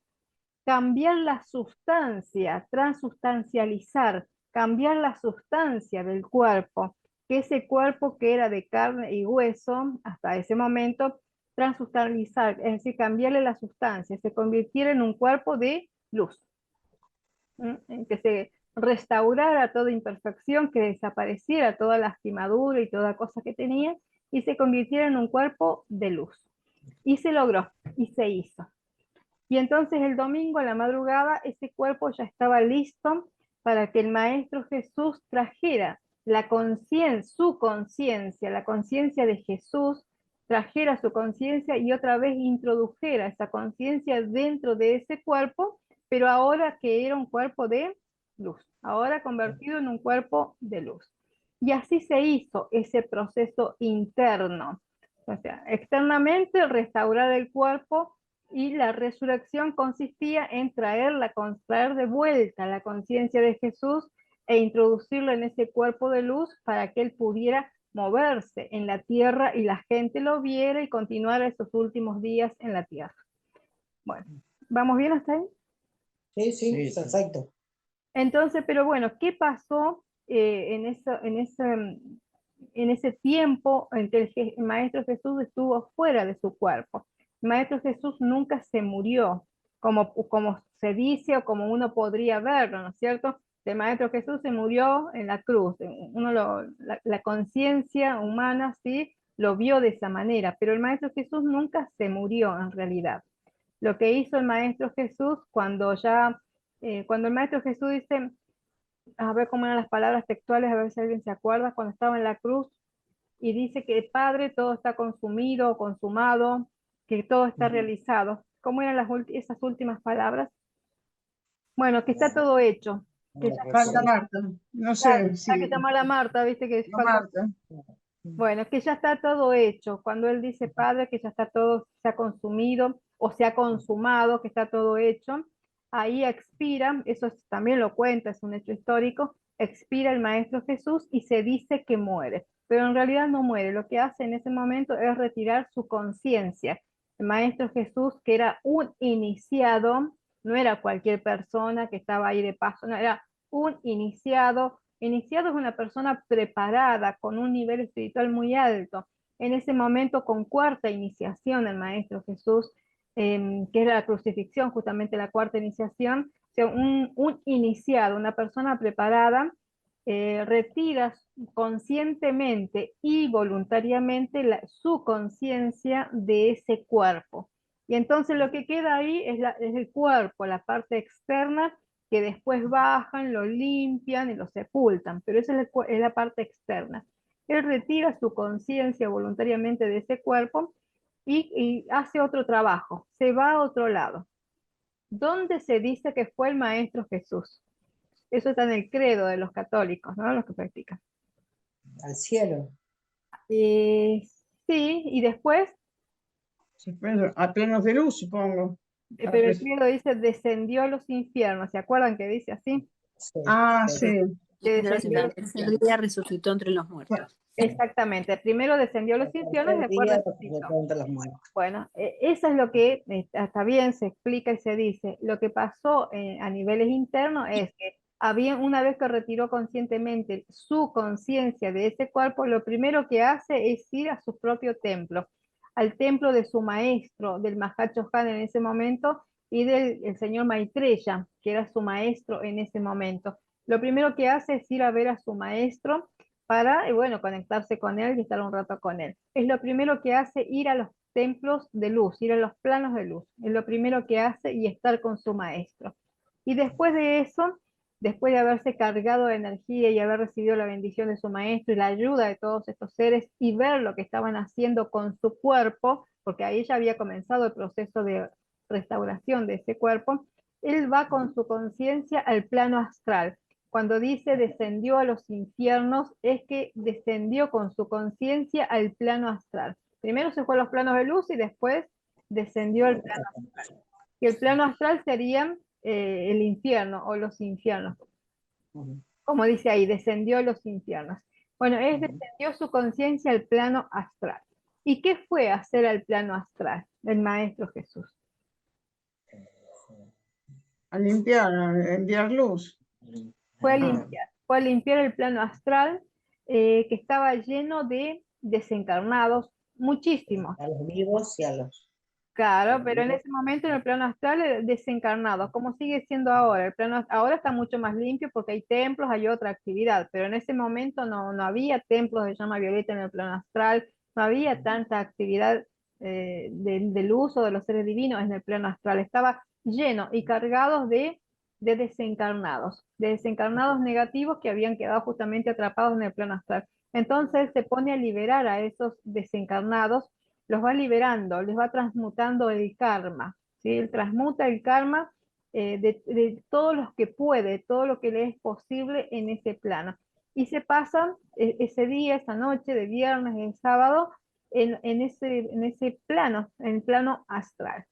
cambiar la sustancia, transustancializar, cambiar la sustancia del cuerpo, que ese cuerpo que era de carne y hueso hasta ese momento, transustancializar, es decir, cambiarle la sustancia, se convirtiera en un cuerpo de luz, en que se restaurara toda imperfección, que desapareciera toda lastimadura y toda cosa que tenía, y se convirtiera en un cuerpo de luz. Y se logró, y se hizo. Y entonces el domingo a la madrugada ese cuerpo ya estaba listo para que el Maestro Jesús trajera la su conciencia, la conciencia de Jesús, trajera su conciencia y otra vez introdujera esa conciencia dentro de ese cuerpo, pero ahora que era un cuerpo de luz, ahora convertido en un cuerpo de luz. Y así se hizo ese proceso interno. O sea, externamente restaurar el cuerpo, y la resurrección consistía en traer de vuelta la conciencia de Jesús e introducirlo en ese cuerpo de luz para que él pudiera moverse en la tierra y la gente lo viera y continuara esos últimos días en la tierra. Bueno, ¿vamos bien hasta ahí? Sí, sí, Sí, sí. perfecto. Entonces, pero bueno, ¿qué pasó en ese tiempo en que el Maestro Jesús estuvo fuera de su cuerpo? El Maestro Jesús nunca se murió, como se dice o como uno podría verlo, ¿no es cierto? El Maestro Jesús se murió en la cruz. La conciencia humana sí lo vio de esa manera, pero el Maestro Jesús nunca se murió en realidad. Lo que hizo el Maestro Jesús cuando el Maestro Jesús dice, a ver cómo eran las palabras textuales, a ver si alguien se acuerda, cuando estaba en la cruz y dice que Padre, todo está consumido, consumado, que todo está realizado. ¿Cómo eran esas últimas palabras? Bueno, que está todo hecho, que ya Falta Marta. No claro, sé hay que si. llamar a Marta, viste que No, falta. Marta. Bueno, que ya está todo hecho. Cuando él dice, Padre, que ya está todo, se ha consumido o se ha consumado, que está todo hecho, ahí expira, también lo cuenta, es un hecho histórico, expira el Maestro Jesús y se dice que muere, pero en realidad no muere. Lo que hace en ese momento es retirar su conciencia. El Maestro Jesús, que era un iniciado, no era cualquier persona que estaba ahí de paso, no, era un iniciado. Iniciado es una persona preparada, con un nivel espiritual muy alto. En ese momento, con cuarta iniciación, el Maestro Jesús, que era la crucifixión, justamente la cuarta iniciación, o sea, un iniciado, una persona preparada, retira conscientemente y voluntariamente su conciencia de ese cuerpo. Y entonces lo que queda ahí es el cuerpo, la parte externa, que después bajan, lo limpian y lo sepultan, pero esa es la parte externa. Él retira su conciencia voluntariamente de ese cuerpo y hace otro trabajo, se va a otro lado. ¿Dónde se dice que fue el Maestro Jesús? Eso está en el credo de los católicos, ¿no? Los que practican. Al cielo. Eh, sí, y después, A plenos de luz, supongo. pero el credo dice descendió a los infiernos, ¿se acuerdan que dice así? Sí, Ah, sí. sí. Que De los descendió a los infiernos. El día resucitó entre los muertos. Exactamente, primero descendió a los El infiernos y tercer después día resucitó. resucitó entre los muertos. Bueno, eso es lo que está bien, se explica y se dice. Lo que pasó a niveles internos es que una vez que retiró conscientemente su conciencia de ese cuerpo, lo primero que hace es ir a su propio templo, al templo de su maestro, del Mahacho Han en ese momento, y del el señor Maitreya, que era su maestro en ese momento. Lo primero que hace es ir a ver a su maestro para, bueno, conectarse con él y estar un rato con él. Es lo primero que hace ir a los templos de luz, ir a los planos de luz. Es lo primero que hace y estar con su maestro. Y después de eso, después de haberse cargado de energía y haber recibido la bendición de su maestro y la ayuda de todos estos seres y ver lo que estaban haciendo con su cuerpo, porque ahí ya había comenzado el proceso de restauración de ese cuerpo, él va con su conciencia al plano astral. Cuando dice descendió a los infiernos, es que descendió con su conciencia al plano astral. Primero se fue a los planos de luz y después descendió al plano astral. Y el plano astral sería el infierno o los infiernos. Como dice ahí, descendió a los infiernos. Bueno, descendió su conciencia al plano astral. ¿Y qué fue hacer al plano astral el Maestro Jesús? A limpiar, a enviar luz. Fue a limpiar el plano astral, que estaba lleno de desencarnados, muchísimos. A los vivos y a los Claro, pero en ese momento en el plano astral desencarnados, como sigue siendo ahora. El plano ahora está mucho más limpio porque hay templos, hay otra actividad, pero en ese momento no había templos de llama violeta en el plano astral, no había tanta actividad del uso de los seres divinos en el plano astral. Estaba lleno y cargados de desencarnados negativos que habían quedado justamente atrapados en el plano astral. Entonces se pone a liberar a esos desencarnados, los va liberando, les va transmutando el karma, ¿sí? Él transmuta el karma de todos los que puede, todo lo que le es posible en ese plano. Y se pasan ese día, esa noche, de viernes, de sábado, en ese plano, en el plano astral,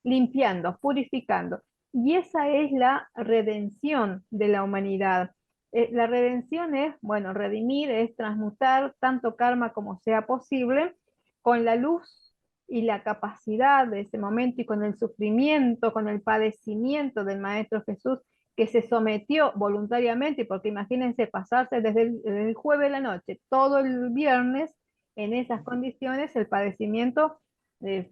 limpiando, purificando. Y esa es la redención de la humanidad. La redención es, bueno, redimir es transmutar tanto karma como sea posible con la luz y la capacidad de ese momento y con el sufrimiento, con el padecimiento del Maestro Jesús, que se sometió voluntariamente, porque imagínense pasarse desde el jueves de la noche, todo el viernes en esas condiciones, el padecimiento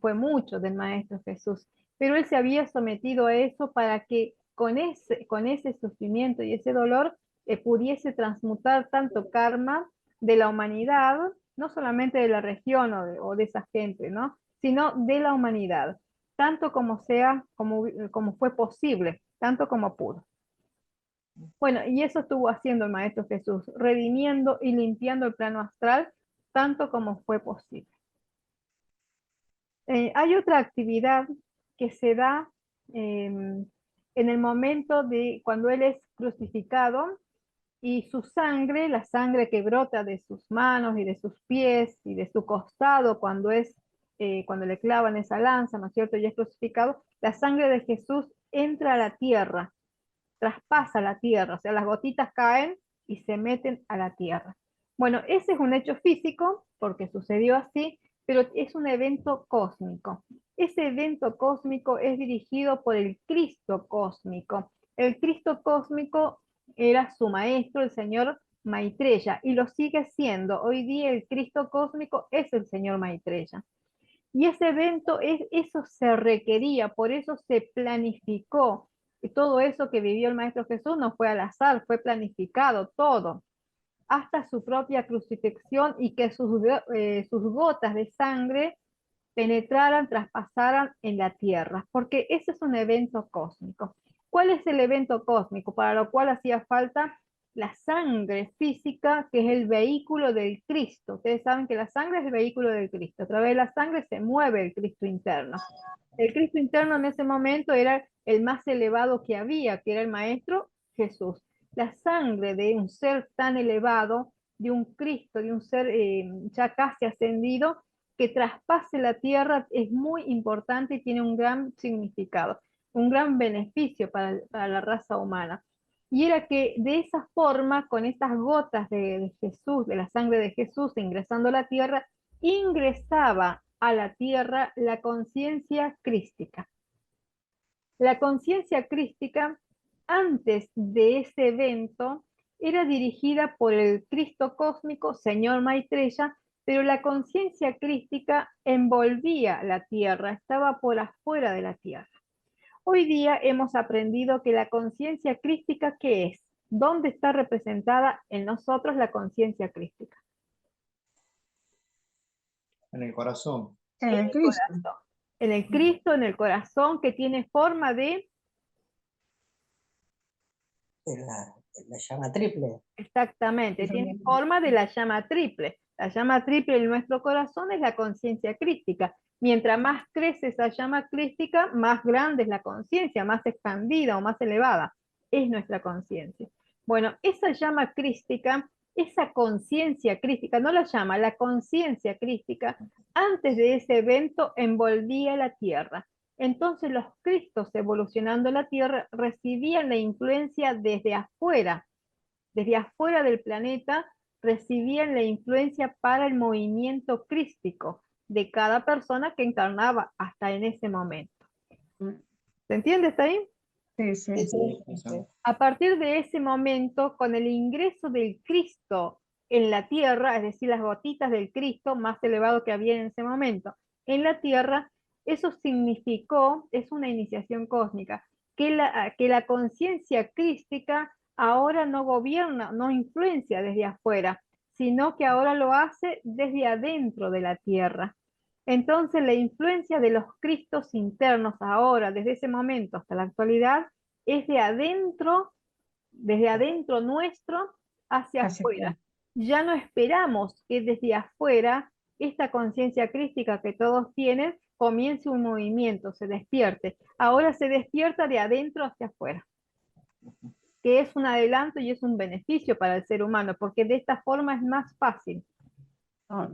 fue mucho del Maestro Jesús, pero él se había sometido a eso para que con ese sufrimiento y ese dolor pudiese transmutar tanto karma de la humanidad, no solamente de la región o de esa gente, ¿no? Sino de la humanidad, tanto como sea, como fue posible, tanto como pudo. Bueno, y eso estuvo haciendo el Maestro Jesús, redimiendo y limpiando el plano astral, tanto como fue posible. Hay otra actividad que se da en el momento de cuando Él es crucificado y su sangre, la sangre que brota de sus manos y de sus pies y de su costado cuando le clavan esa lanza, ¿no es cierto? Y es crucificado, la sangre de Jesús entra a la tierra, traspasa la tierra, o sea, las gotitas caen y se meten a la tierra. Bueno, ese es un hecho físico, porque sucedió así, pero es un evento cósmico. Ese evento cósmico es dirigido por el Cristo cósmico. El Cristo cósmico era su maestro, el señor Maitreya, y lo sigue siendo. Hoy día el Cristo cósmico es el señor Maitreya. Y ese evento, eso se requería, por eso se planificó. Y todo eso que vivió el Maestro Jesús no fue al azar, fue planificado todo, hasta su propia crucifixión y que sus gotas de sangre penetraran, traspasaran en la tierra, porque ese es un evento cósmico. ¿Cuál es el evento cósmico? Para lo cual hacía falta la sangre física, que es el vehículo del Cristo. Ustedes saben que la sangre es el vehículo del Cristo. A través de la sangre se mueve el Cristo interno. El Cristo interno en ese momento era el más elevado que había, que era el Maestro Jesús. La sangre de un ser tan elevado, de un Cristo, de un ser ya casi ascendido, que traspase la tierra es muy importante y tiene un gran significado, un gran beneficio para la raza humana. Y era que de esa forma, con estas gotas de Jesús, de la sangre de Jesús ingresando a la tierra, ingresaba a la tierra la conciencia crística. La conciencia crística, antes de ese evento, era dirigida por el Cristo cósmico, señor Maitreya, pero la conciencia crística envolvía la tierra, estaba por afuera de la tierra. Hoy día hemos aprendido que la conciencia crística, ¿qué es? ¿Dónde está representada en nosotros la conciencia crística? En el corazón. En En el el Cristo. corazón. En el Cristo, en el corazón, que tiene forma de... La llama triple. Exactamente, tiene forma de la llama triple. La llama triple en nuestro corazón es la conciencia crística. Mientras más crece esa llama crística, más grande es la conciencia, más expandida o más elevada es nuestra conciencia. Bueno, esa llama crística, esa conciencia crística, no la llama, la conciencia crística, antes de ese evento envolvía la tierra. Entonces los Cristos evolucionando la tierra recibían la influencia desde afuera del planeta, recibían la influencia para el movimiento crístico de cada persona que encarnaba hasta en ese momento. ¿Se entiende hasta ahí? Sí, sí. Sí, Sí, sí, sí. sí. A partir de ese momento, con el ingreso del Cristo en la tierra, es decir, las gotitas del Cristo más elevado que había en ese momento en la tierra, eso significó, es una iniciación cósmica, que la conciencia crística ahora no gobierna, no influencia desde afuera, sino que ahora lo hace desde adentro de la tierra. Entonces, la influencia de los Cristos internos ahora, desde ese momento hasta la actualidad, es de adentro, desde adentro nuestro hacia Hacia afuera. afuera. Ya no esperamos que desde afuera esta conciencia crística que todos tienen comience un movimiento, se despierte. Ahora se despierta de adentro hacia afuera, que es un adelanto y es un beneficio para el ser humano, porque de esta forma es más fácil. Ah,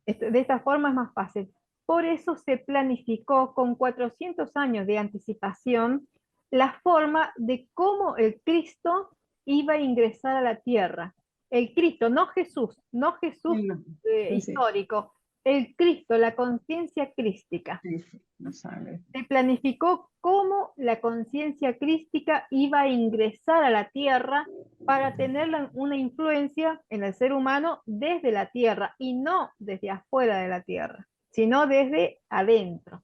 De esta forma es más fácil. Por eso se planificó con 400 años de anticipación la forma de cómo el Cristo iba a ingresar a la tierra. El Cristo, no Jesús, no Jesús Sí, sí, sí, histórico, el Cristo, la conciencia crística. sí, sí, no sabe. Se planificó cómo la conciencia crística iba a ingresar a la tierra para tener una influencia en el ser humano desde la tierra y no desde afuera de la tierra, sino desde adentro.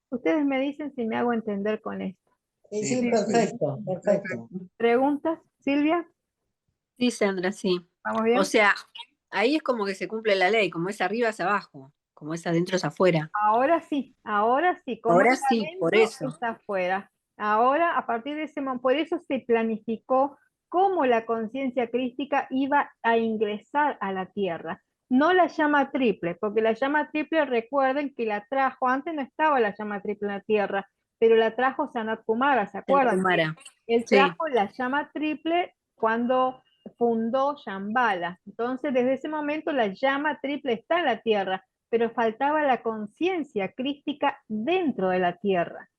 Ustedes me dicen si me hago entender con esto. Sí, Sí, sí, sí, perfecto, perfecto. perfecto. ¿Preguntas, Silvia? Sí, Sandra, sí. ¿Vamos bien? O sea, ahí es como que se cumple la ley, como es arriba es abajo, como es adentro es afuera. Ahora sí, como Ahora está sí, por adentro, eso. está afuera. Ahora, a partir de ese momento, por eso se planificó cómo la conciencia crística iba a ingresar a la Tierra. No la llama triple, porque la llama triple, recuerden que la trajo, antes no estaba la llama triple en la Tierra, pero la trajo Sanat Kumara, ¿se El acuerdan? Kumara. Él Sí. trajo la llama triple cuando fundó Shambhala. Entonces, desde ese momento la llama triple está en la Tierra, pero faltaba la conciencia crística dentro de la Tierra.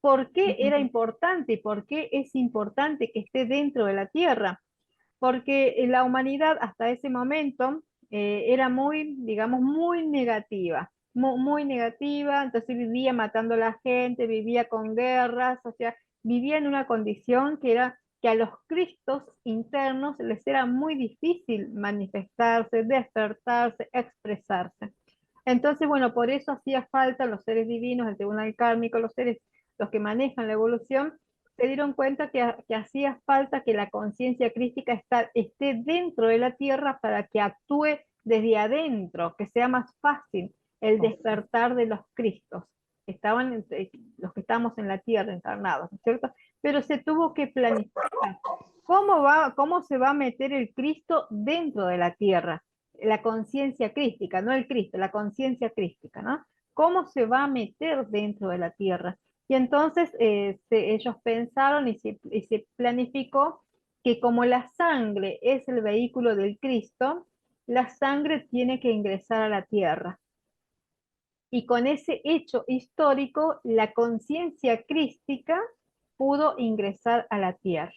¿Por qué era importante y por qué es importante que esté dentro de la Tierra? Porque la humanidad hasta ese momento era muy, digamos, muy negativa, muy negativa, entonces vivía matando a la gente, vivía con guerras, o sea, vivía en una condición que era que a los cristos internos les era muy difícil manifestarse, despertarse, expresarse. Entonces, bueno, por eso hacía falta los seres divinos, el tribunal kármico, los que manejan la evolución, se dieron cuenta que hacía falta que la conciencia crística esté dentro de la Tierra para que actúe desde adentro, que sea más fácil el despertar de los Cristos, los que estamos en la Tierra encarnados, ¿no es cierto? Pero se tuvo que planificar. ¿Cómo se va a meter el Cristo dentro de la Tierra? La conciencia crística, no el Cristo, la conciencia crística, ¿no? ¿Cómo se va a meter dentro de la Tierra? Y entonces ellos pensaron y se planificó que como la sangre es el vehículo del Cristo, la sangre tiene que ingresar a la tierra. Y con ese hecho histórico, la conciencia crística pudo ingresar a la tierra.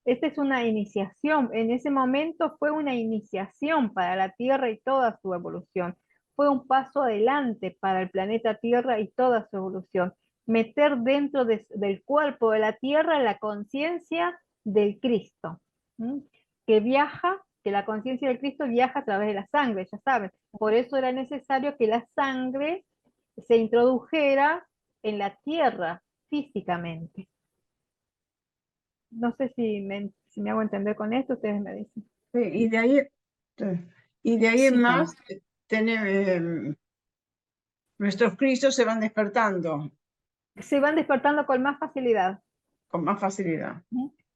Esta es una iniciación, en ese momento fue una iniciación para la Tierra y toda su evolución. Fue un paso adelante para el planeta Tierra y toda su evolución. Meter dentro del cuerpo de la Tierra la conciencia del Cristo, ¿m? Que viaja, que la conciencia del Cristo viaja a través de la sangre, ya saben. Por eso era necesario que la sangre se introdujera en la Tierra físicamente. No sé si me hago entender con esto, ustedes me dicen. Sí, y de ahí en Sí, más, nuestros Cristos se van despertando Se van despertando con más facilidad, con más facilidad.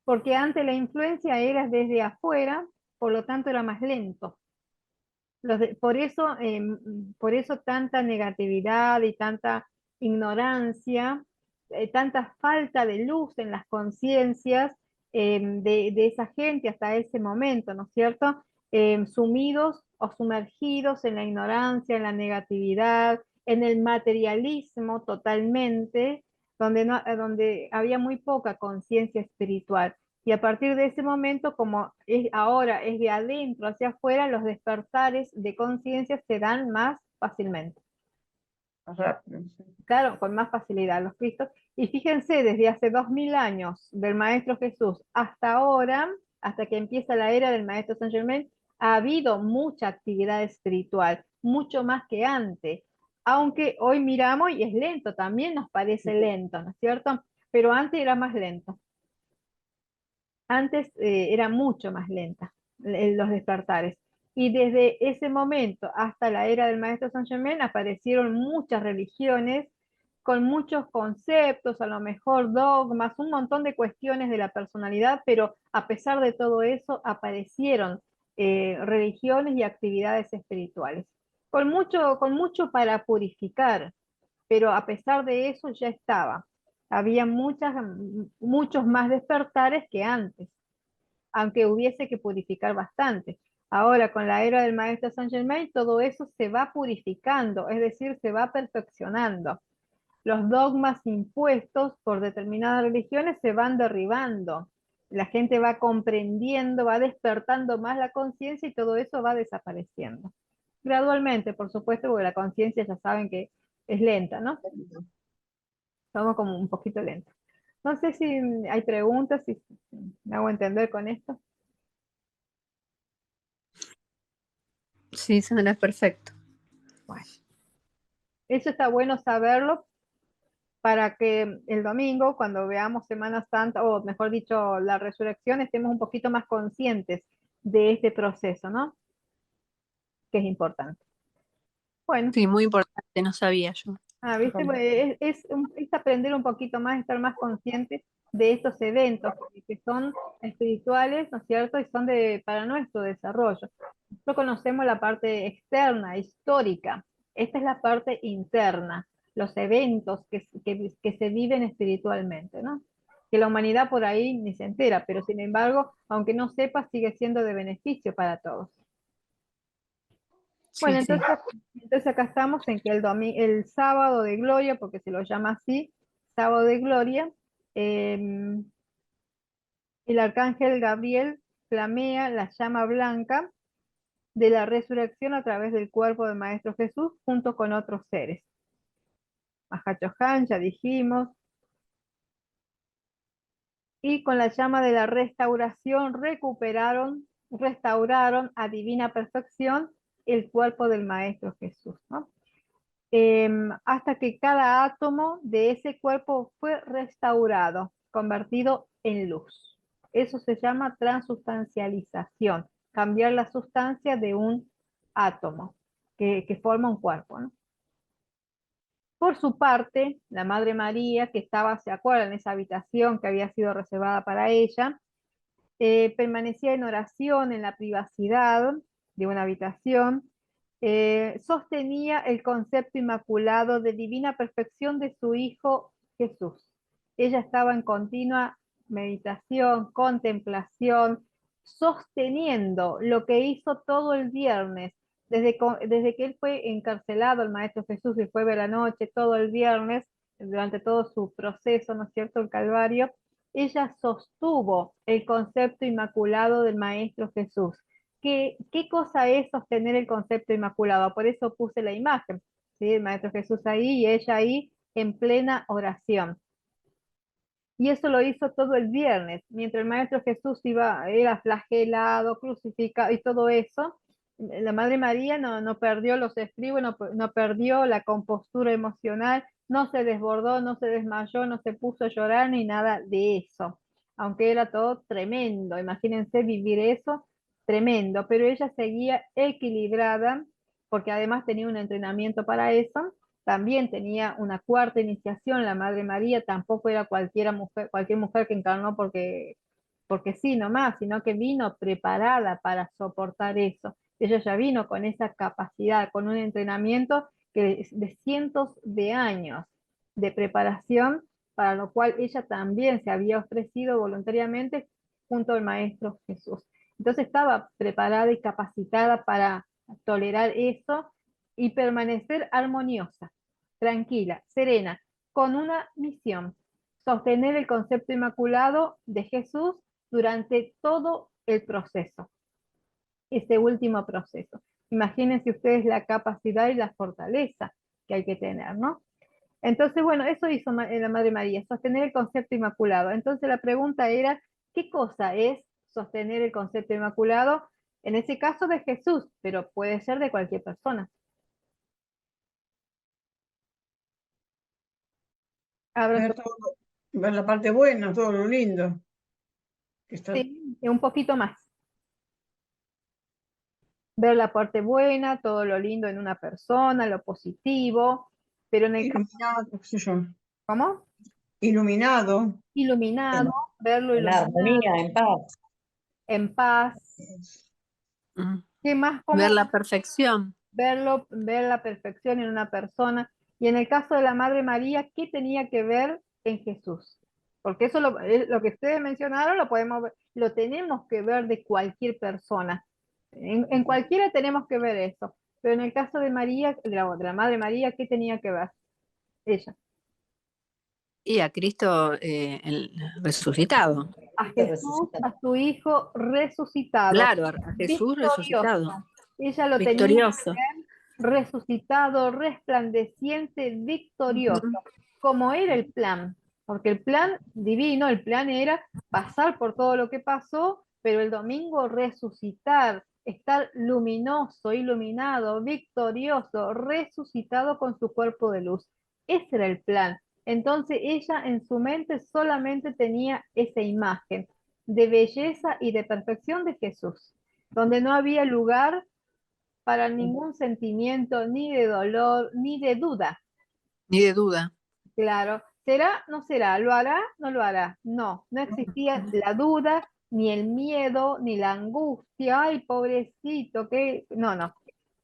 porque antes la influencia era desde afuera, por lo tanto era más lento. Por eso tanta negatividad y tanta ignorancia, tanta falta de luz en las conciencias de esa gente hasta ese momento, ¿no es cierto? Sumidos o sumergidos en la ignorancia, en la negatividad, en el materialismo totalmente, donde había muy poca conciencia espiritual. Y a partir de ese momento, como ahora es de adentro hacia afuera, los despertares de conciencia se dan más fácilmente. Más rápido. Claro, con más facilidad los Cristos. Y fíjense, desde hace 2000 años del Maestro Jesús hasta ahora, hasta que empieza la era del Maestro Saint Germain, ha habido mucha actividad espiritual, mucho más que antes. Aunque hoy miramos y es lento, también nos parece lento, ¿no es cierto? Pero antes era más lento. Antes era mucho más lenta los despertares. Y desde ese momento hasta la era del Maestro Saint Germain aparecieron muchas religiones con muchos conceptos, a lo mejor dogmas, un montón de cuestiones de la personalidad, pero a pesar de todo eso aparecieron religiones y actividades espirituales, con mucho para purificar, pero a pesar de eso ya estaba. Había muchos más despertares que antes, aunque hubiese que purificar bastante. Ahora, con la era del Maestro Saint Germain, todo eso se va purificando, es decir, se va perfeccionando. los dogmas impuestos por determinadas religiones se van derribando. La gente va comprendiendo, va despertando más la conciencia y todo eso va desapareciendo. Gradualmente, por supuesto, porque la conciencia ya saben que es lenta, ¿no? Somos como un poquito lentos. No sé si hay preguntas, si me hago entender con esto. Sí, Sandra, perfecto. Bueno, eso está bueno saberlo para que el domingo, cuando veamos Semana Santa, o mejor dicho, la resurrección, estemos un poquito más conscientes de este proceso, ¿no? Que es importante. Bueno, Sí, muy importante, no sabía yo. ¿viste? Pues es aprender un poquito más, estar más conscientes de estos eventos que son espirituales, ¿no es cierto? Y son para nuestro desarrollo. Nosotros conocemos la parte externa, histórica. Esta es la parte interna, los eventos que se viven espiritualmente, ¿no? Que la humanidad por ahí ni se entera, pero sin embargo, aunque no sepa, sigue siendo de beneficio para todos. Bueno, Sí, sí. entonces acá estamos en que el sábado de gloria, porque se lo llama así, sábado de gloria, el arcángel Gabriel flamea la llama blanca de la resurrección a través del cuerpo del Maestro Jesús junto con otros seres. Mahachohan, ya dijimos, y con la llama de la restauración restauraron a divina perfección el cuerpo del Maestro Jesús, ¿no? Hasta que cada átomo de ese cuerpo fue restaurado, convertido en luz. Eso se llama transustancialización, cambiar la sustancia de un átomo que forma un cuerpo, ¿no? Por su parte, la Madre María, que estaba, ¿se acuerdan?, en esa habitación que había sido reservada para ella, permanecía en oración en la privacidad de una habitación, sostenía el concepto inmaculado de divina perfección de su Hijo Jesús. Ella estaba en continua meditación, contemplación, sosteniendo lo que hizo todo el viernes, desde que él fue encarcelado, el Maestro Jesús, y fue de la noche, todo el viernes, durante todo su proceso, ¿no es cierto?, el Calvario, ella sostuvo el concepto inmaculado del Maestro Jesús. ¿Qué cosa es sostener el concepto inmaculado? Por eso puse la imagen, ¿sí? El Maestro Jesús ahí y ella ahí en plena oración. Y eso lo hizo todo el viernes, mientras el Maestro Jesús era flagelado, crucificado y todo eso. La Madre María no perdió los estribos, no perdió la compostura emocional, no se desbordó, no se desmayó, no se puso a llorar ni nada de eso. Aunque era todo tremendo, imagínense vivir eso, tremendo, pero ella seguía equilibrada, porque además tenía un entrenamiento para eso. También tenía una cuarta iniciación, la Madre María tampoco era cualquier mujer que encarnó porque sí nomás, sino que vino preparada para soportar eso. Ella ya vino con esa capacidad, con un entrenamiento de cientos de años de preparación, para lo cual ella también se había ofrecido voluntariamente junto al Maestro Jesús. Entonces estaba preparada y capacitada para tolerar eso y permanecer armoniosa, tranquila, serena, con una misión: sostener el concepto inmaculado de Jesús durante todo el proceso, este último proceso. Imagínense ustedes la capacidad y la fortaleza que hay que tener, ¿no? Entonces, bueno, eso hizo la Madre María, sostener el concepto inmaculado. Entonces la pregunta era, ¿qué cosa es sostener el concepto inmaculado? En ese caso de Jesús, pero puede ser de cualquier persona. Ver ver la parte buena, todo lo lindo. Sí, un poquito más. Ver la parte buena, todo lo lindo en una persona, lo positivo, pero en el caso, Iluminado, qué sé yo. ¿cómo? Iluminado. Iluminado, verlo En iluminado, armonía, en paz. en paz. Mm. ¿Qué más? Ver ¿Cómo la perfección. ver la perfección en una persona? Y en el caso de la Madre María, ¿qué tenía que ver en Jesús? Porque eso lo que ustedes mencionaron lo podemos ver, lo tenemos que ver de cualquier persona. En cualquiera tenemos que ver eso. Pero en el caso de María, de la Madre María, ¿qué tenía que ver ella? Y a Cristo el resucitado. A Cristo Jesús, resucitado. a su Hijo resucitado, Claro, a Jesús victorioso. resucitado. Ella lo tenía Victorioso. resucitado, resplandeciente, victorioso, Ujú. como era el plan, porque el plan divino, el plan era pasar por todo lo que pasó, pero el domingo resucitar, estar luminoso, iluminado, victorioso, resucitado con su cuerpo de luz. Ese era el plan. Entonces ella en su mente solamente tenía esa imagen de belleza y de perfección de Jesús, donde no había lugar para ningún sentimiento, ni de dolor, ni de duda. Ni de duda. Claro, ¿será? ¿No será? ¿Lo hará? ¿No lo hará? No, no existía la duda, ni el miedo, ni la angustia. Ay, pobrecito, que no,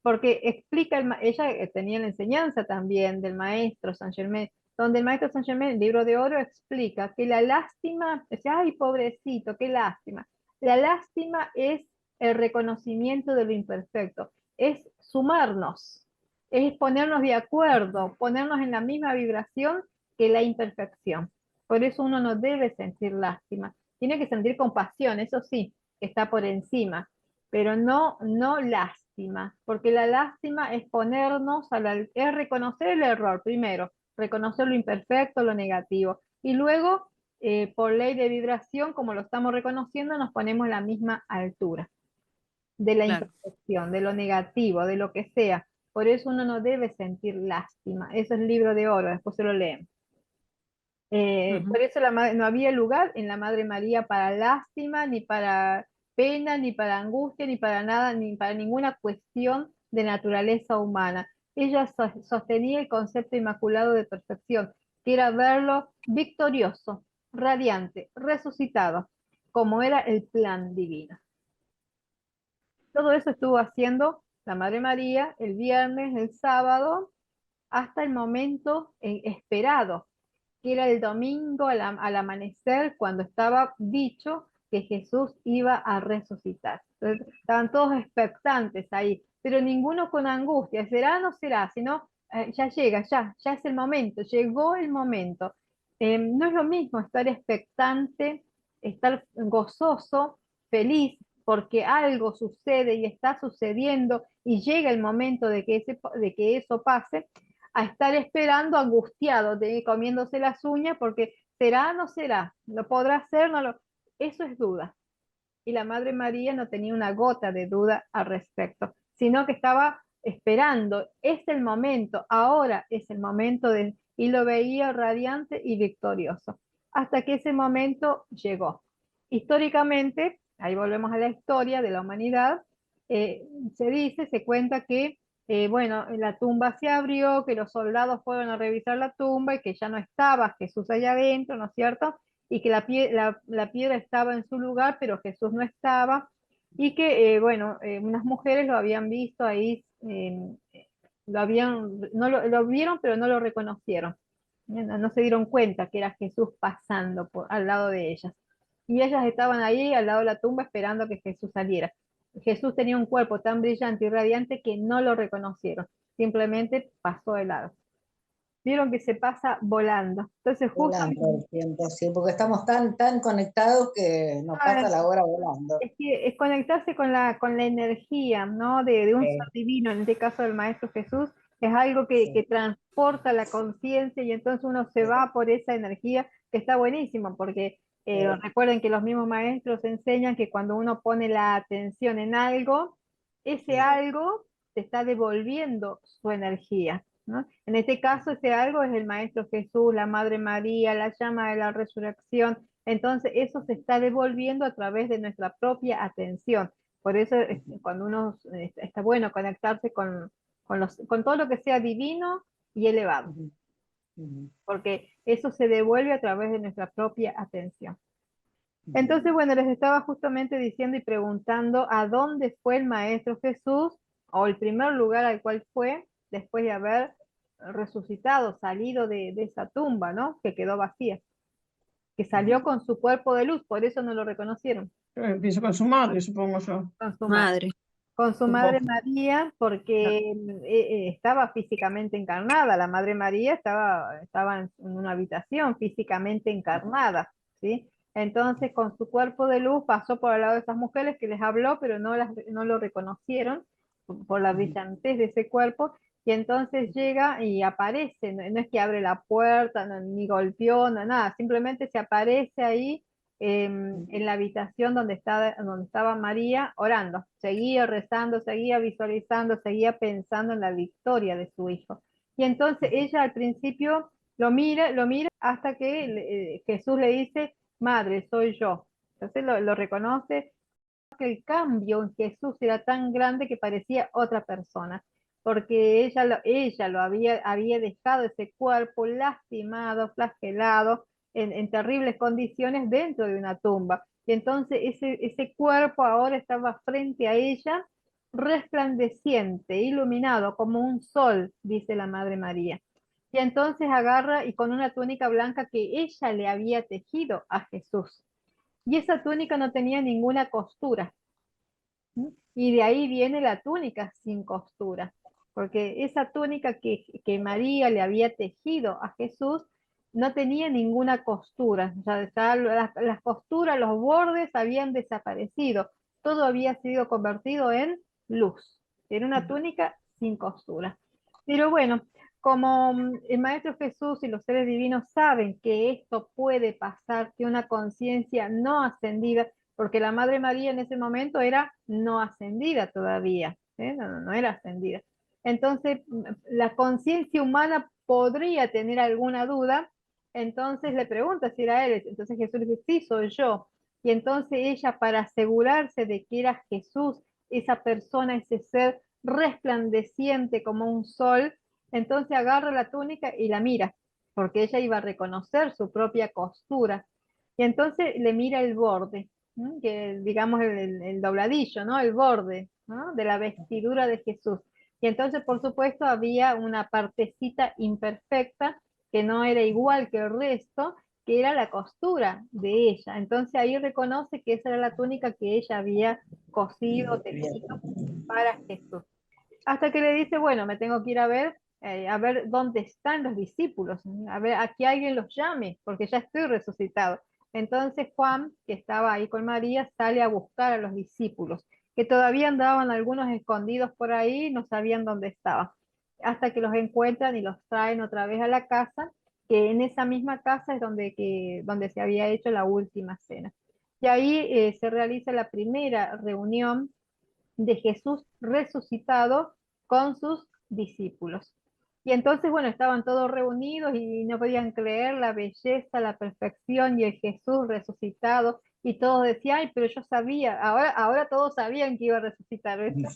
porque explica, ella tenía la enseñanza también del maestro Saint Germain, donde el maestro Saint Germain, el libro de oro, explica que la lástima, decía, ay, pobrecito, qué lástima. La lástima es el reconocimiento de lo imperfecto, es sumarnos, es ponernos de acuerdo, ponernos en la misma vibración que la imperfección. Por eso uno no debe sentir lástima. Tiene que sentir compasión, eso sí, que está por encima, pero no lástima, porque la lástima es ponernos, es reconocer el error primero, reconocer lo imperfecto, lo negativo, y luego, por ley de vibración, como lo estamos reconociendo, nos ponemos a la misma altura de la Claro. imperfección, de lo negativo, de lo que sea. Por eso uno no debe sentir lástima. Eso es el libro de oro, después se lo leen. Por eso no había lugar en la Madre María para lástima, ni para pena, ni para angustia, ni para nada, ni para ninguna cuestión de naturaleza humana. Ella sostenía el concepto inmaculado de perfección, que era verlo victorioso, radiante, resucitado, como era el plan divino. Todo eso estuvo haciendo la Madre María el viernes, el sábado, hasta el momento esperado, que era el domingo al amanecer, cuando estaba dicho que Jesús iba a resucitar. Entonces, estaban todos expectantes ahí, pero ninguno con angustia, ¿será o no será? Sino, ya llega, ya es el momento, llegó el momento. No es lo mismo estar expectante, estar gozoso, feliz, porque algo sucede y está sucediendo y llega el momento de que eso pase, a estar esperando angustiado, comiéndose las uñas, porque será o no será, lo podrá hacer, no lo... Eso es duda. Y la Madre María no tenía una gota de duda al respecto, sino que estaba esperando, es el momento, ahora es el momento y lo veía radiante y victorioso, hasta que ese momento llegó. Históricamente, ahí volvemos a la historia de la humanidad, se cuenta que bueno, la tumba se abrió, que los soldados fueron a revisar la tumba y que ya no estaba Jesús allá adentro, ¿no es cierto? Y que la piedra estaba en su lugar, pero Jesús no estaba, y que, bueno, unas mujeres lo habían visto ahí, lo vieron, pero no lo reconocieron. No se dieron cuenta que era Jesús pasando al lado de ellas. Y ellas estaban ahí al lado de la tumba esperando que Jesús saliera. Jesús tenía un cuerpo tan brillante y radiante que no lo reconocieron, simplemente pasó de lado. Vieron que se pasa volando. Entonces justo Volando el tiempo, sí, porque estamos tan conectados que nos pasa la hora volando. es conectarse con la energía, ¿no? De un ser divino, en este caso del Maestro Jesús, es algo que transporta la conciencia, y entonces uno se va por esa energía, que está buenísimo, porque recuerden que los mismos maestros enseñan que cuando uno pone la atención en algo, ese algo te está devolviendo su energía, ¿no? En este caso, ese algo es el Maestro Jesús, la Madre María, la llama de la resurrección. Entonces eso se está devolviendo a través de nuestra propia atención. Por eso cuando uno está bueno conectarse con todo lo que sea divino y elevado, porque eso se devuelve a través de nuestra propia atención. Entonces, bueno, les estaba justamente diciendo y preguntando a dónde fue el Maestro Jesús, o el primer lugar al cual fue después de haber resucitado, salido de esa tumba, ¿no? Que quedó vacía, que salió con su cuerpo de luz, por eso no lo reconocieron. Empiezo con su madre, supongo yo. Con su Madre. con su Un madre poco. María, porque estaba físicamente encarnada. La madre María estaba en una habitación físicamente encarnada, ¿sí? Entonces, con su cuerpo de luz pasó por al lado de esas mujeres que les habló, pero no lo reconocieron por la brillantez de ese cuerpo. Y entonces llega y aparece, no es que abre la puerta, ni golpeó, nada, simplemente se aparece ahí en la habitación donde estaba María orando. Seguía rezando, seguía visualizando, seguía pensando en la victoria de su hijo. Y entonces ella al principio lo mira hasta que Jesús le dice, madre, soy yo. Entonces lo reconoce, que el cambio en Jesús era tan grande que parecía otra persona, porque ella lo había dejado ese cuerpo lastimado, flagelado, en terribles condiciones dentro de una tumba. Y entonces ese cuerpo ahora estaba frente a ella, resplandeciente, iluminado como un sol, dice la Madre María. Y entonces agarra y con una túnica blanca que ella le había tejido a Jesús. Y esa túnica no tenía ninguna costura. Y de ahí viene la túnica sin costura, porque esa túnica que María le había tejido a Jesús no tenía ninguna costura. O sea, las costuras, los bordes habían desaparecido. Todo había sido convertido en luz. Era una túnica sin costura. Pero bueno, como el Maestro Jesús y los seres divinos saben que esto puede pasar, que una conciencia no ascendida, porque la Madre María en ese momento era no ascendida todavía, ¿eh? No era ascendida. Entonces, la conciencia humana podría tener alguna duda, entonces le pregunta si era él, entonces Jesús le dice, sí, soy yo. Y entonces ella, para asegurarse de que era Jesús, esa persona, ese ser resplandeciente como un sol, entonces agarra la túnica y la mira, porque ella iba a reconocer su propia costura. Y entonces le mira el borde, que digamos el dobladillo, ¿no? El borde, ¿no? De la vestidura de Jesús. Y entonces, por supuesto, había una partecita imperfecta que no era igual que el resto, que era la costura de ella. Entonces ahí reconoce que esa era la túnica que ella había cosido, tejido para Jesús. Hasta que le dice, bueno, me tengo que ir a ver dónde están los discípulos, a ver a que alguien los llame, porque ya estoy resucitado. Entonces Juan, que estaba ahí con María, sale a buscar a los discípulos, que todavía andaban algunos escondidos por ahí, no sabían dónde estaban, hasta que los encuentran y los traen otra vez a la casa, que en esa misma casa es donde se había hecho la última cena. Y ahí se realiza la primera reunión de Jesús resucitado con sus discípulos. Y entonces, bueno, estaban todos reunidos y no podían creer la belleza, la perfección y el Jesús resucitado. Y todos decían, ay, pero yo sabía, ahora todos sabían que iba a resucitar, ¿viste?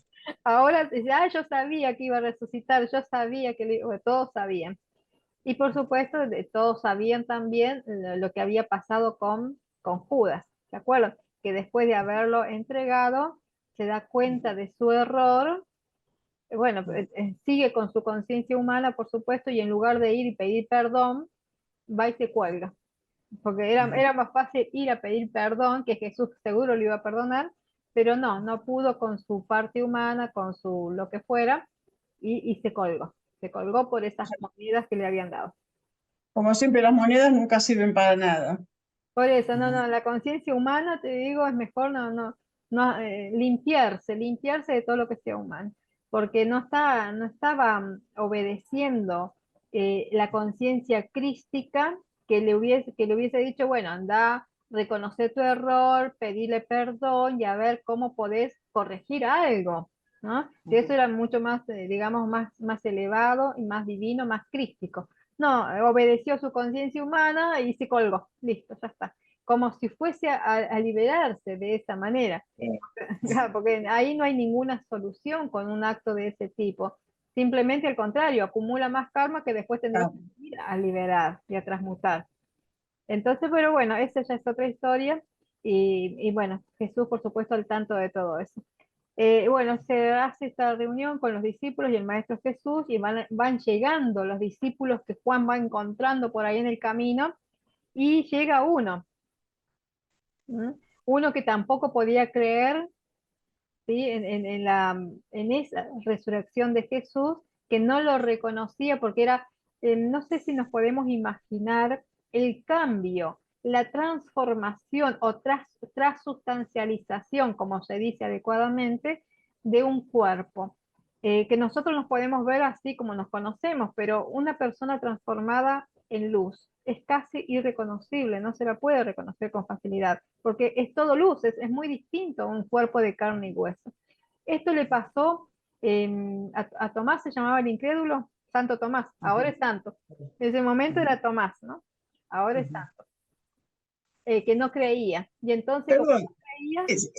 Ahora, ya yo sabía que iba a resucitar, yo sabía que todos sabían. Y por supuesto, todos sabían también lo que había pasado con Judas, ¿de acuerdo? Que después de haberlo entregado, se da cuenta de su error, bueno, sigue con su conciencia humana, por supuesto, y en lugar de ir y pedir perdón, va y se cuelga. Porque era más fácil ir a pedir perdón, que Jesús seguro le iba a perdonar, pero no pudo con su parte humana, con su lo que fuera, y se colgó por esas monedas que le habían dado. Como siempre, las monedas nunca sirven para nada. Por eso, no, la conciencia humana, te digo, es mejor no limpiarse de todo lo que sea humano, porque no estaba obedeciendo la conciencia crística que le hubiese dicho, bueno, anda, reconocer tu error, pedirle perdón y a ver cómo podés corregir algo, ¿no? Y eso era mucho más, digamos, más elevado y más divino, más crístico. No, obedeció su conciencia humana y se colgó. Listo, ya está. Como si fuese a liberarse de esa manera. Claro, porque ahí no hay ninguna solución con un acto de ese tipo. Simplemente al contrario, acumula más karma que después tendrás que ir a liberar y a transmutar. Entonces, pero bueno, esa ya es otra historia. Y bueno, Jesús, por supuesto, al tanto de todo eso. Bueno, se hace esta reunión con los discípulos y el Maestro Jesús y van llegando los discípulos que Juan va encontrando por ahí en el camino y llega uno, ¿m? Uno que tampoco podía creer ¿sí? En esa resurrección de Jesús, que no lo reconocía porque era, no sé si nos podemos imaginar el cambio, la transformación o transustancialización, como se dice adecuadamente, de un cuerpo. Que nosotros nos podemos ver así como nos conocemos, pero una persona transformada en luz es casi irreconocible, no se la puede reconocer con facilidad, porque es todo luz, es muy distinto a un cuerpo de carne y hueso. Esto le pasó a Tomás, se llamaba el incrédulo, Santo Tomás, ahora es santo. En ese momento era Tomás, ¿no? Ahora es santo, que no creía. Y entonces, como Perdón, no creía, es,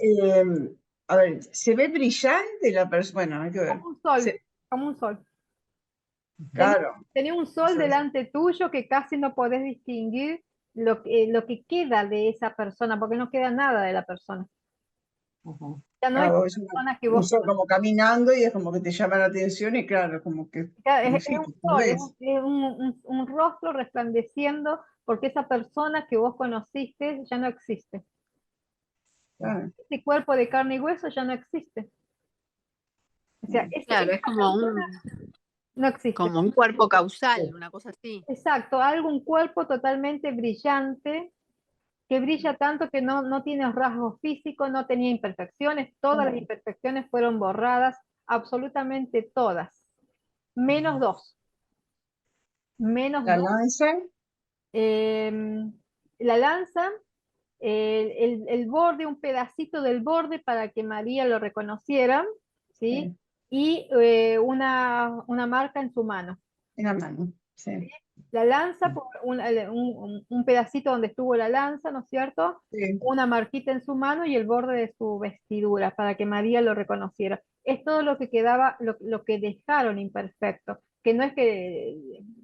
a ver, ¿se ve brillante la persona? Bueno, hay que ver. como un sol, Se- como un sol. Tenía, claro. tenía un sol Eso es. delante tuyo que casi no podés distinguir lo que queda de esa persona, porque no queda nada de la persona. Ujú. Ya no es Claro, la es persona que un vos sol como caminando y es como que te llama la atención y claro, como que claro, es sí, un te sol, perdés. es un rostro resplandeciendo porque esa persona que vos conociste ya no existe. Claro. Ese cuerpo de carne y hueso ya no existe. O sea, Claro, es esa persona no existe. como un cuerpo causal, una cosa así. Exacto, algún cuerpo totalmente brillante, que brilla tanto que no tiene rasgos físicos, no tenía imperfecciones, todas las imperfecciones fueron borradas, absolutamente todas, menos dos, menos La dos. lanza, Em, la lanza, el borde, un pedacito del borde para que María lo reconociera, ¿sí? Y una marca en su mano. en la mano, sí. La lanza, un pedacito donde estuvo la lanza, ¿no es cierto? Sí, Una marquita en su mano y el borde de su vestidura para que María lo reconociera. Es todo lo que quedaba, lo que dejaron imperfecto, que no es que,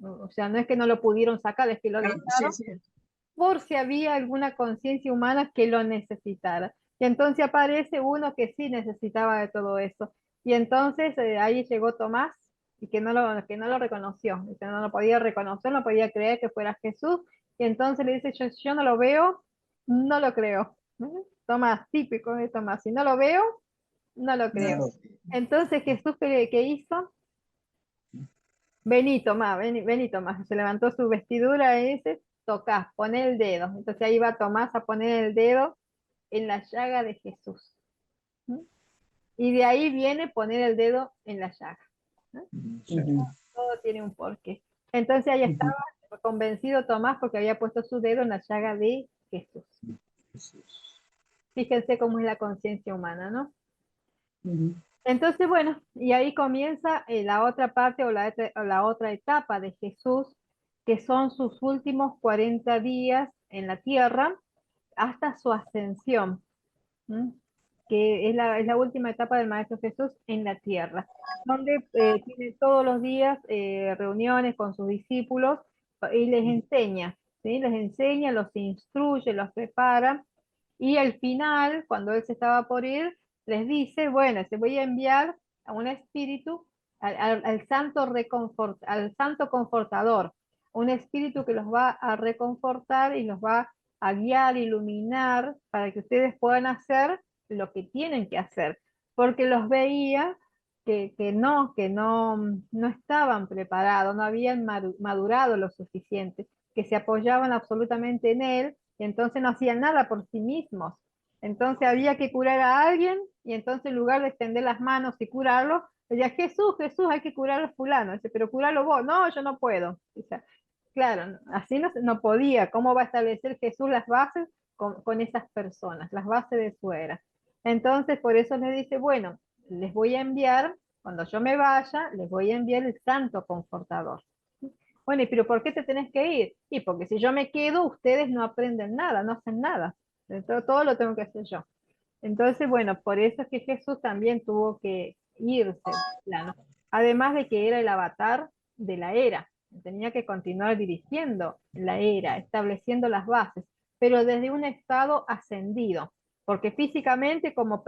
o sea, no es que no lo pudieron sacar, es que lo claro, sí, dejaron sí. por si había alguna conciencia humana que lo necesitara. Y entonces aparece uno que sí necesitaba de todo eso. Y entonces ahí llegó Tomás y que no lo reconoció, y que no lo podía reconocer, no podía creer que fuera Jesús. Y entonces le dice, yo no lo veo, no lo creo. Tomás, típico de Tomás, si no lo veo, no lo creo. No, Entonces Jesús, ¿qué hizo? Vení, Tomás, vení, Tomás. Se levantó su vestidura y dice, tocá, poné el dedo. Entonces ahí va Tomás a poner el dedo en la llaga de Jesús. ¿Mm? Y de ahí viene poner el dedo en la llaga. ¿No? Ujú. Todo tiene un porqué. Entonces ahí estaba Ujú. convencido Tomás porque había puesto su dedo en la llaga de Jesús. Fíjense cómo es la conciencia humana, ¿no? Ujú. Entonces, bueno, y ahí comienza la otra parte o la otra etapa de Jesús, que son sus últimos 40 días en la tierra hasta su ascensión, ¿m? Que es la última etapa del Maestro Jesús en la tierra, donde tiene todos los días reuniones con sus discípulos y les enseña, ¿sí? Les enseña, los instruye, los prepara y al final, cuando él se estaba por ir, les dice, bueno, se voy a enviar a un espíritu, al santo confortador, un espíritu que los va a reconfortar y los va a guiar, iluminar, para que ustedes puedan hacer lo que tienen que hacer, porque los veía no estaban preparados, no habían madurado lo suficiente, que se apoyaban absolutamente en él y entonces no hacían nada por sí mismos. Entonces había que curar a alguien y entonces en lugar de extender las manos y curarlo, decía, Jesús, Jesús, hay que curar a fulano. Dice, pero curarlo vos, no, yo no puedo. Dice, claro, así no podía. ¿Cómo va a establecer Jesús las bases con esas personas, las bases de su era? Entonces, por eso les dice, bueno, les voy a enviar, cuando yo me vaya, les voy a enviar el santo confortador. Bueno, ¿y pero por qué te tenés que ir? Y porque si yo me quedo, ustedes no aprenden nada, no hacen nada. Todo lo tengo que hacer yo. Entonces, bueno, por eso es que Jesús también tuvo que irse del plano. Además de que era el avatar de la era. Tenía que continuar dirigiendo la era, estableciendo las bases, pero desde un estado ascendido. Porque físicamente, como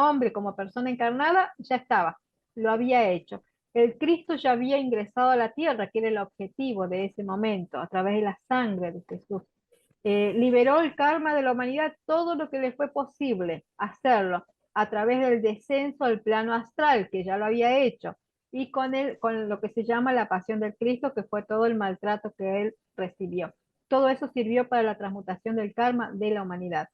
hombre, como persona encarnada, ya estaba, lo había hecho. El Cristo ya había ingresado a la tierra, que era el objetivo de ese momento, a través de la sangre de Jesús. Liberó el karma de la humanidad todo lo que le fue posible hacerlo, a través del descenso al plano astral, que ya lo había hecho, y con lo que se llama la pasión del Cristo, que fue todo el maltrato que él recibió. Todo eso sirvió para la transmutación del karma de la humanidad.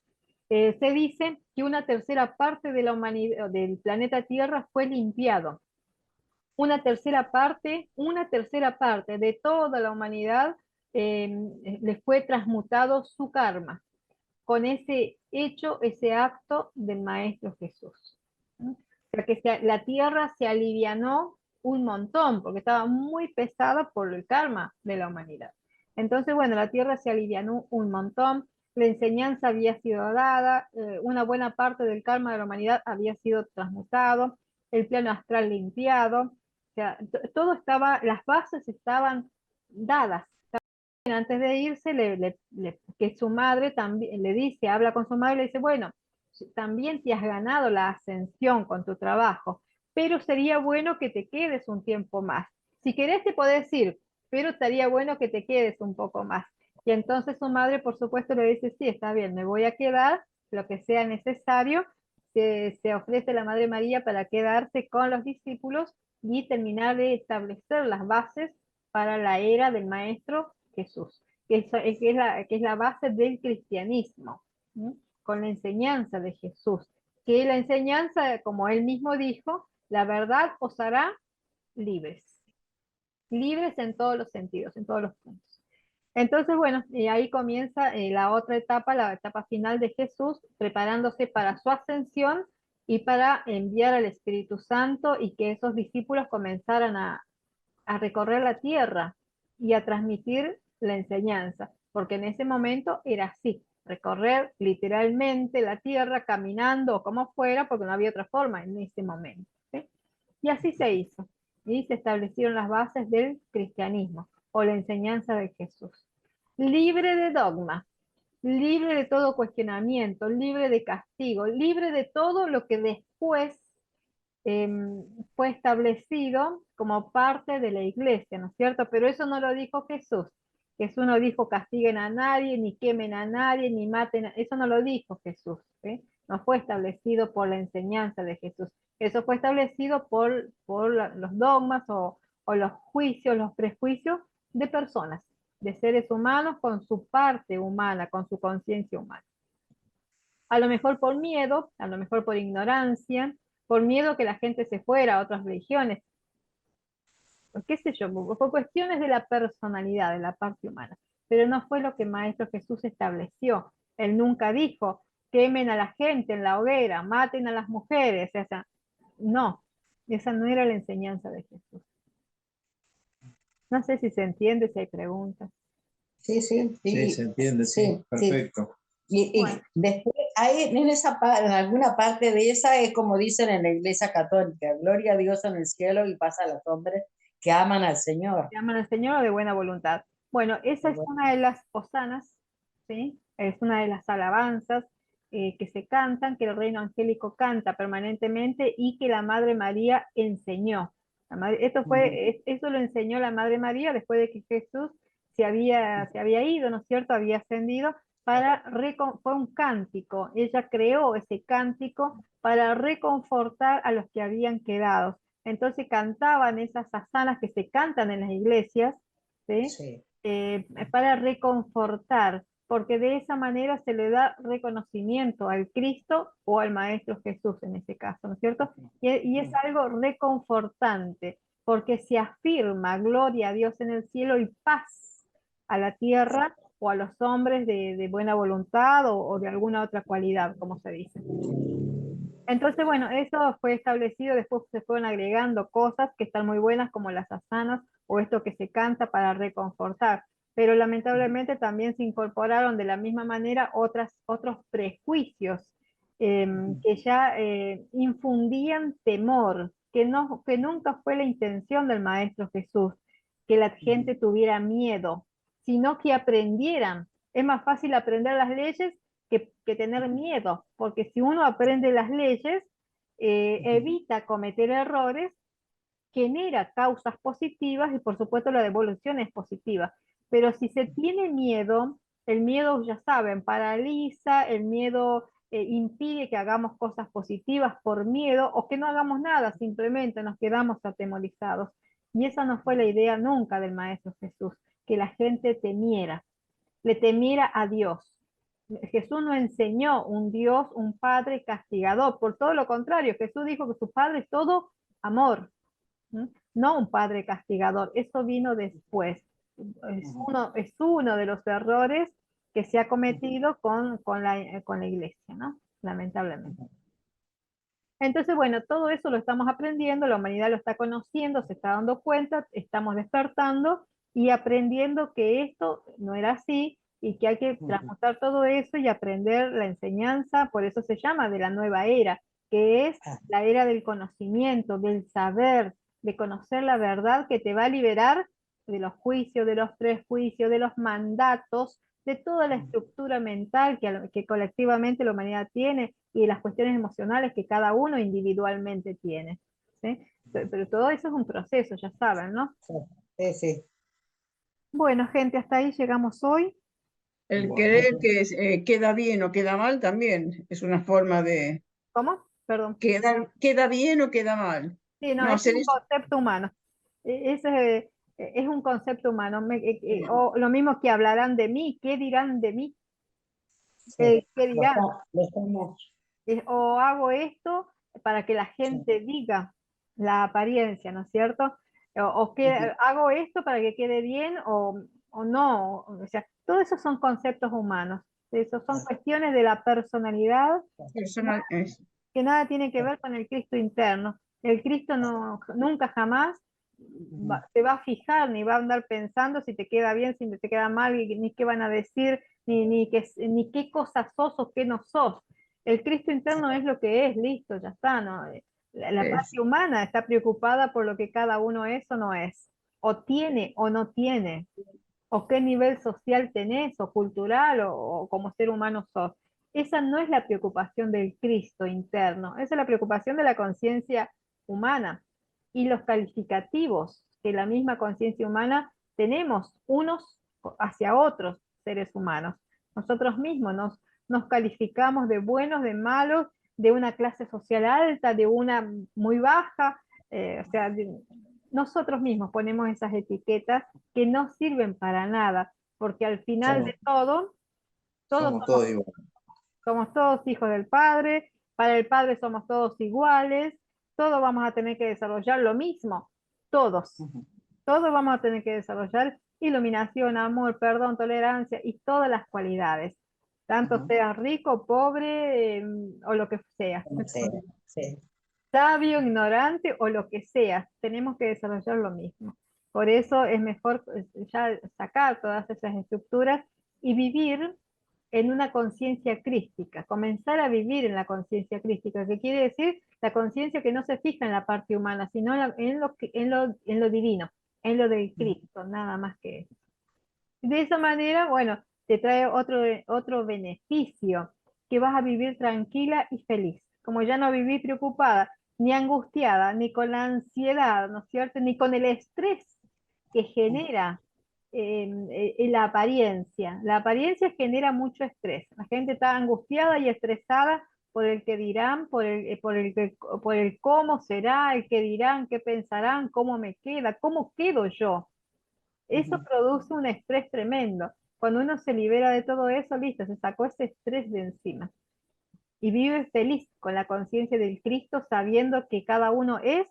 Se dice que una tercera parte de la humanidad, del planeta Tierra fue limpiado. Una tercera parte de toda la humanidad le fue transmutado su karma con ese hecho, ese acto del Maestro Jesús. ¿No? O sea que la tierra se alivianó un montón, porque estaba muy pesada por el karma de la humanidad. Entonces, bueno, la tierra se alivianó un montón, la enseñanza había sido dada, una buena parte del karma de la humanidad había sido transmutado, el plano astral limpiado, o sea, todo estaba, las bases estaban dadas. Antes de irse, que su madre también le dice, habla con su madre y le dice, bueno, también te has ganado la ascensión con tu trabajo, pero sería bueno que te quedes un tiempo más. Si querés te podés ir, pero estaría bueno que te quedes un poco más. Y entonces su madre, por supuesto, le dice, sí, está bien, me voy a quedar, lo que sea necesario. Se ofrece la Madre María para quedarse con los discípulos y terminar de establecer las bases para la era del Maestro Jesús, que es la base del cristianismo, ¿sí? Con la enseñanza de Jesús, que la enseñanza, como él mismo dijo, la verdad os hará libres, libres en todos los sentidos, en todos los puntos. Entonces, bueno, y ahí comienza la otra etapa, la etapa final de Jesús, preparándose para su ascensión y para enviar al Espíritu Santo y que esos discípulos comenzaran a recorrer la tierra y a transmitir la enseñanza, porque en ese momento era así, recorrer literalmente la tierra caminando o como fuera, porque no había otra forma en ese momento, ¿sí? Y así se hizo, y se establecieron las bases del cristianismo o la enseñanza de Jesús. Libre de dogma, libre de todo cuestionamiento, libre de castigo, libre de todo lo que después fue establecido como parte de la iglesia, ¿no es cierto? Pero eso no lo dijo Jesús. Jesús no dijo castiguen a nadie, ni quemen a nadie, ni maten. Eso no lo dijo Jesús. ¿Sí? No fue establecido por la enseñanza de Jesús. Eso fue establecido por los dogmas o los juicios, los prejuicios de personas, de seres humanos con su parte humana, con su conciencia humana. A lo mejor por miedo, a lo mejor por ignorancia, por miedo que la gente se fuera a otras religiones, qué sé yo, por cuestiones de la personalidad, de la parte humana. Pero no fue lo que Maestro Jesús estableció. Él nunca dijo, quemen a la gente en la hoguera, maten a las mujeres. O sea, no, esa no era la enseñanza de Jesús. No sé si se entiende, si hay preguntas. Sí, sí, Sí, se entiende, sí, sí, perfecto. Y Bueno. después, hay en alguna parte de esa es como dicen en la Iglesia Católica, gloria a Dios en el cielo y paz a los hombres que aman al Señor. Que aman al Señor de buena voluntad. Bueno, esa es una de las hosanas, ¿sí? Es una de las alabanzas que se cantan, que el reino angélico canta permanentemente y que la Madre María enseñó. Eso lo enseñó la Madre María después de que Jesús se había ido, ¿no es cierto? Había ascendido, fue un cántico. Ella creó ese cántico para reconfortar a los que habían quedado. Entonces cantaban esas asanas que se cantan en las iglesias, ¿sí? Sí. Para reconfortar, porque de esa manera se le da reconocimiento al Cristo o al Maestro Jesús en ese caso, ¿no es cierto? Y es algo reconfortante, porque se afirma gloria a Dios en el cielo y paz a la tierra o a los hombres de buena voluntad o de alguna otra cualidad, como se dice. Entonces, bueno, eso fue establecido, después se fueron agregando cosas que están muy buenas, como las asanas o esto que se canta para reconfortar, pero lamentablemente también se incorporaron de la misma manera otros prejuicios que ya infundían temor, que nunca fue la intención del Maestro Jesús, que la gente tuviera miedo, sino que aprendieran. Es más fácil aprender las leyes que tener miedo, porque si uno aprende las leyes, evita cometer errores, genera causas positivas y por supuesto la devolución es positiva. Pero si se tiene miedo, el miedo, ya saben, paraliza, el miedo impide que hagamos cosas positivas por miedo o que no hagamos nada, simplemente nos quedamos atemorizados. Y esa no fue la idea nunca del Maestro Jesús, que la gente temiera, le temiera a Dios. Jesús no enseñó un Dios, un Padre castigador, por todo lo contrario, Jesús dijo que su Padre es todo amor, no un Padre castigador, eso vino después. Es uno de los errores que se ha cometido con la iglesia, ¿no? Lamentablemente. Entonces, bueno, todo eso lo estamos aprendiendo, la humanidad lo está conociendo, se está dando cuenta, estamos despertando y aprendiendo que esto no era así y que hay que transmutar todo eso y aprender la enseñanza, por eso se llama de la nueva era, que es la era del conocimiento, del saber, de conocer la verdad que te va a liberar de los juicios, de los prejuicios, de los mandatos, de toda la estructura mental que colectivamente la humanidad tiene y las cuestiones emocionales que cada uno individualmente tiene. ¿Sí? Pero todo eso es un proceso, ya saben, ¿no? Sí, sí. Bueno, gente, hasta ahí llegamos hoy. El Bueno. querer que queda bien o queda mal también es una forma de ¿Cómo? Perdón. queda bien o queda mal. Sí, no, No, es hacer un esto. concepto humano. Ese es un concepto humano. O lo mismo que hablarán de mí, ¿qué dirán de mí? Sí. ¿Qué dirán? Lo estamos. O hago esto para que la gente diga la apariencia, ¿no es cierto? O que hago esto para que quede bien o no. O sea, todo eso son conceptos humanos. Eso son cuestiones de la personalidad Personal, que nada tiene que ver con el Cristo interno. El Cristo no, nunca jamás te va a fijar, ni va a andar pensando si te queda bien, si te queda mal, ni qué van a decir, ni qué cosas sos o qué no sos. El Cristo interno es lo que es, listo, ya está, ¿no? La parte humana está preocupada por lo que cada uno es o no es, o tiene o no tiene, o qué nivel social tenés, o cultural, o como ser humano sos. Esa no es la preocupación del Cristo interno, esa es la preocupación de la conciencia humana y los calificativos que la misma conciencia humana tenemos unos hacia otros seres humanos. Nosotros mismos nos calificamos de buenos, de malos, de una clase social alta, de una muy baja, o sea, nosotros mismos ponemos esas etiquetas que no sirven para nada, porque al final de todo, todos Somos todos iguales. somos todos hijos del Padre, para el Padre somos todos iguales, todos vamos a tener que desarrollar lo mismo, todos, todos vamos a tener que desarrollar iluminación, amor, perdón, tolerancia y todas las cualidades, tanto seas rico, pobre o lo que sea, Sí, sí. sabio, ignorante o lo que sea, tenemos que desarrollar lo mismo. Por eso es mejor ya sacar todas esas estructuras y vivir en una conciencia crística, comenzar a vivir en la conciencia crística, que quiere decir la conciencia que no se fija en la parte humana, sino en lo divino, en lo del Cristo, nada más que eso. De esa manera, bueno, te trae otro beneficio, que vas a vivir tranquila y feliz. Como ya no vivís preocupada, ni angustiada, ni con la ansiedad, ¿no es cierto? Ni con el estrés que genera la apariencia. La apariencia genera mucho estrés. La gente está angustiada y estresada por el que dirán, por el cómo será, el que dirán, qué pensarán, cómo me queda, cómo quedo yo. Eso produce un estrés tremendo. Cuando uno se libera de todo eso, listo, se sacó ese estrés de encima. Y vive feliz con la conciencia del Cristo, sabiendo que cada uno es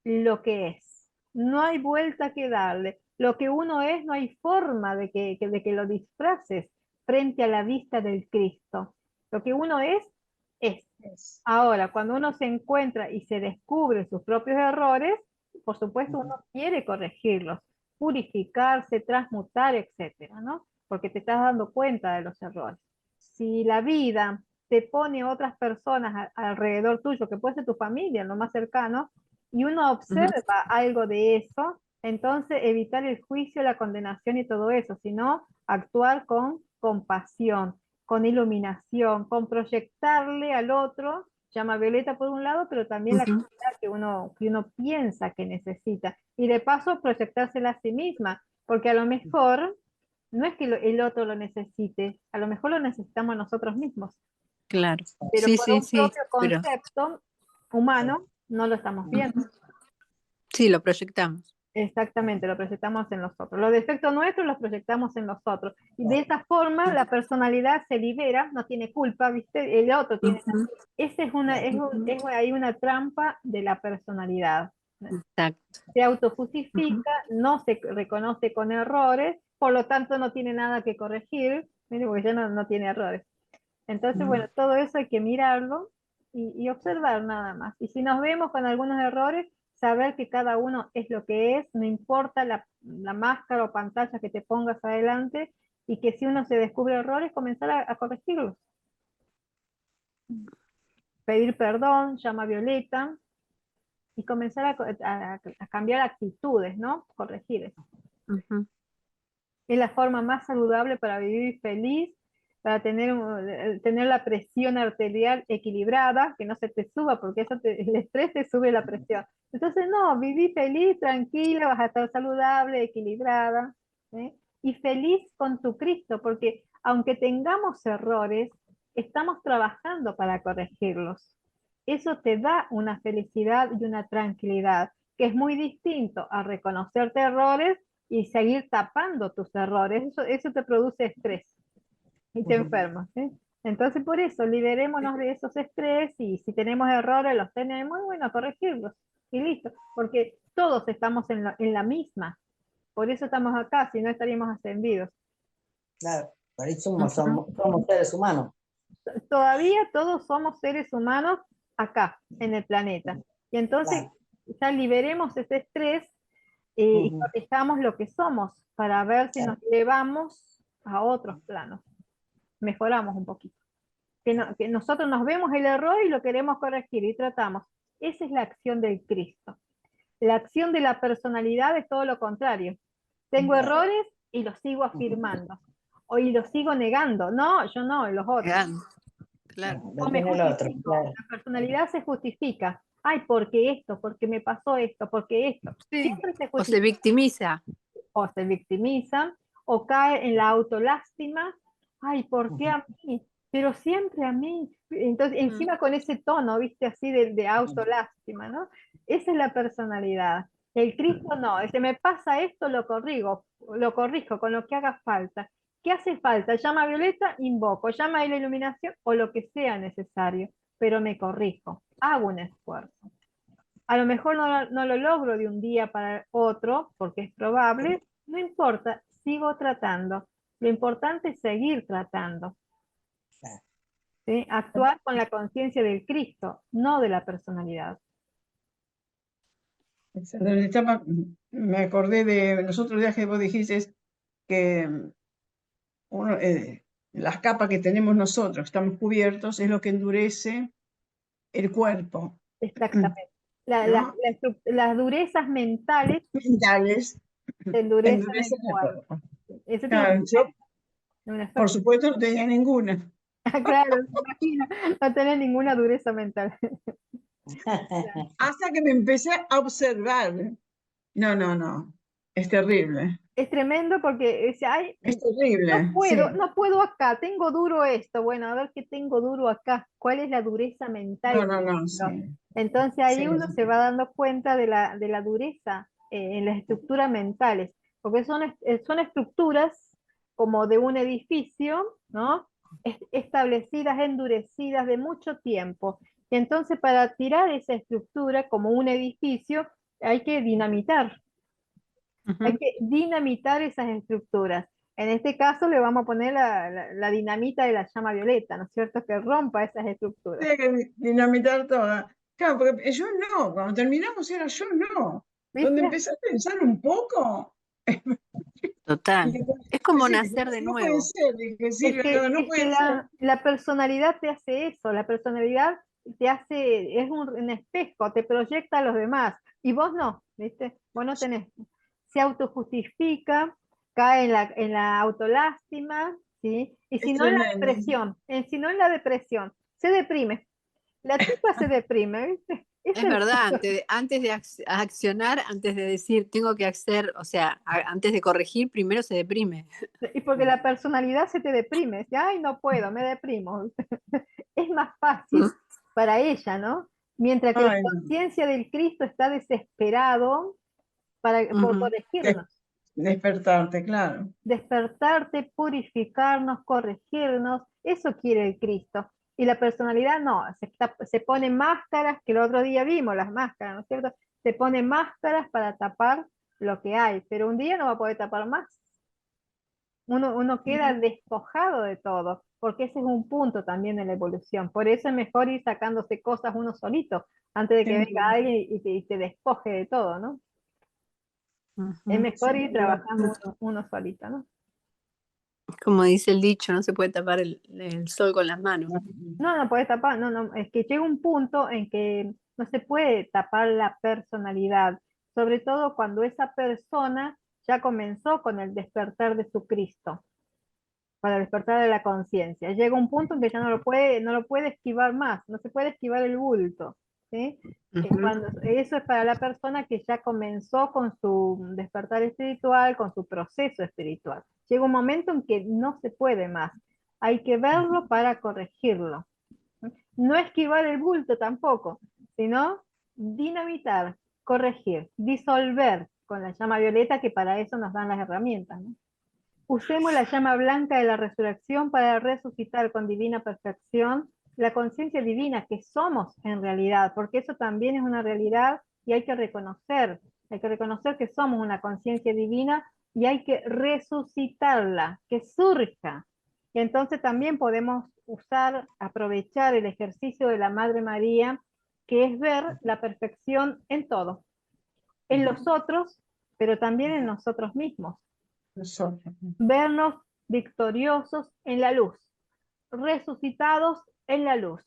lo que es. No hay vuelta que darle. Lo que uno es, no hay forma de que lo disfraces frente a la vista del Cristo. Lo que uno es, es. Ahora, cuando uno se encuentra y se descubre sus propios errores, por supuesto uno quiere corregirlos, purificarse, transmutar, etcétera, ¿no? Porque te estás dando cuenta de los errores. Si la vida te pone otras personas alrededor tuyo, que puede ser tu familia, lo más cercano, y uno observa algo de eso, entonces evitar el juicio, la condenación y todo eso, sino actuar con compasión, con iluminación, con proyectarle al otro, llama violeta por un lado, pero también la calidad que uno piensa que necesita. Y de paso proyectársela a sí misma, porque a lo mejor no es que el otro lo necesite, a lo mejor lo necesitamos nosotros mismos. Claro. Pero Sí, por sí, un sí. propio Pero concepto humano no lo estamos viendo. sí, lo proyectamos. Exactamente, lo proyectamos en los otros. Los defectos nuestros los proyectamos en los otros. Y de esa forma la personalidad se libera, no tiene culpa, ¿viste? El otro tiene. Ujú. Esa es ahí una trampa de la personalidad. Exacto. Se Ujú. autojustifica, no se reconoce con errores, por lo tanto no tiene nada que corregir, mire, porque ya no tiene errores. Entonces, bueno, todo eso hay que mirarlo y observar nada más. Y si nos vemos con algunos errores, saber que cada uno es lo que es, no importa la máscara o pantalla que te pongas adelante, y que si uno se descubre errores, comenzar a corregirlos. Pedir perdón, llama a Violeta, y comenzar a cambiar actitudes, ¿no? Corregir eso. Ujú. Es la forma más saludable para vivir feliz, para tener la presión arterial equilibrada, que no se te suba, porque el estrés te sube la presión. Entonces, no, viví feliz, tranquila, vas a estar saludable, equilibrada, ¿sí? Y feliz con tu Cristo, porque aunque tengamos errores, estamos trabajando para corregirlos. Eso te da una felicidad y una tranquilidad, que es muy distinto a reconocerte errores y seguir tapando tus errores. Eso te produce estrés y te enfermas, ¿sí? Entonces, por eso, liberémonos de esos estrés, y si tenemos errores, los tenemos, y bueno, corregirlos y listo, porque todos estamos en la misma. Por eso estamos acá, si no estaríamos ascendidos. Claro, por eso Ujú. somos seres humanos. Todavía todos somos seres humanos acá, en el planeta. Y entonces, Claro. ya liberemos ese estrés y Ujú. corrijamos lo que somos para ver si nos Claro. llevamos a otros planos. Mejoramos un poquito. Que nosotros nos vemos el error y lo queremos corregir y tratamos. Esa es la acción del Cristo. La acción de la personalidad es todo lo contrario. Tengo Claro. errores y los sigo afirmando. Y los sigo negando. No, yo no, los otros. Llegando. Claro. O me Tiene el otro, justifico. claro. La personalidad se justifica. Ay, porque esto, porque me pasó esto, porque esto. Sí. Siempre se O se justifica. victimiza. O se victimiza, o cae en la autolástima. Ay, ¿por qué a mí? Pero siempre a mí. Entonces, encima con ese tono, viste, así de autolástima, ¿no? Esa es la personalidad. El Cristo no, si me pasa esto, lo corrijo con lo que haga falta. ¿Qué hace falta? Llama a Violeta, invoco, llama a la iluminación o lo que sea necesario, pero me corrijo, hago un esfuerzo. A lo mejor no lo logro de un día para otro, porque es probable, no importa, sigo tratando. Lo importante es seguir tratando, ¿sí? Actuar con la conciencia del Cristo, no de la personalidad. Me acordé de los otros días que vos dijiste que uno, las capas que tenemos nosotros, estamos cubiertos, es lo que endurece el cuerpo, Exactamente. ¿no? Las durezas mentales Mentales se endurecen el endurecen el cuerpo. cuerpo. Eso tiene Claro, yo, un por efecto. supuesto, no tenía ninguna. Claro, me imagino, no tener ninguna dureza mental. Hasta que me empecé a observar. No, no, no. Es terrible. Es tremendo porque dice, ay, Es terrible, sí. no puedo acá, tengo duro esto. Bueno, a ver qué tengo duro acá. ¿Cuál es la dureza mental No, no, que no, tengo? sí. Entonces ahí Sí, uno se va dando cuenta de la dureza en las estructuras mentales, porque son estructuras como de un edificio, ¿no? Establecidas, endurecidas de mucho tiempo. Y entonces para tirar esa estructura como un edificio hay que dinamitar. Hay Ujú. que dinamitar esas estructuras. En este caso le vamos a poner la dinamita de la llama violeta, ¿no es cierto? Que rompa esas estructuras. hay que dinamitar toda. Claro, porque yo no, cuando terminamos era yo no. Donde ¿Viste? empecé a pensar un poco, Total. dije, Es como sí, nacer de no puede nuevo. ser, dije, Silvia, no, no Es que puede ser. la personalidad te hace eso, la personalidad te hace, es un espejo, te proyecta a los demás, y vos no, ¿viste? Vos no tenés. Se autojustifica, cae en la autolástima, ¿sí? Y Es si no en la tremendo. depresión, si no en la depresión, se deprime. La tipa se deprime, ¿viste? Es Es el verdad, punto. antes de accionar, antes de decir tengo que hacer, o sea, antes de corregir, primero se deprime. Y porque la personalidad se te deprime, dice, ay, no puedo, me deprimo. Es más fácil para ella, ¿no? Mientras que la Ay, conciencia del Cristo está desesperado por Ujú. corregirnos, despertarte, claro. despertarte, purificarnos, corregirnos, eso quiere el Cristo. Y la personalidad no, se pone máscaras, que el otro día vimos las máscaras, ¿no es cierto? Se pone máscaras para tapar lo que hay, pero un día no va a poder tapar más. Uno queda despojado de todo, porque ese es un punto también de la evolución. Por eso es mejor ir sacándose cosas uno solito, antes de que venga Sí, alguien y te despoje de todo, ¿no? Es Ujú. mejor ir sí, trabajando uno solito, ¿no? Como dice el dicho, no se puede tapar el sol con las manos. No, no puedes tapar, no, no, es que llega un punto en que no se puede tapar la personalidad, sobre todo cuando esa persona ya comenzó con el despertar de su Cristo, para despertar de la conciencia. Llega un punto en que ya no lo puede esquivar más, no se puede esquivar el bulto, ¿sí? Ujú. Eso es para la persona que ya comenzó con su despertar espiritual, con su proceso espiritual. Llega un momento en que no se puede más. Hay que verlo para corregirlo. No esquivar el bulto tampoco, sino dinamitar, corregir, disolver con la llama violeta, que para eso nos dan las herramientas, ¿no? Usemos la llama blanca de la resurrección para resucitar con divina perfección la conciencia divina que somos en realidad, porque eso también es una realidad y hay que reconocer que somos una conciencia divina y hay que resucitarla, que surja. Y entonces también podemos usar, aprovechar el ejercicio de la Madre María, que es ver la perfección en todo, en los otros, pero también en nosotros mismos, nosotros. vernos victoriosos en la luz, resucitados en la luz,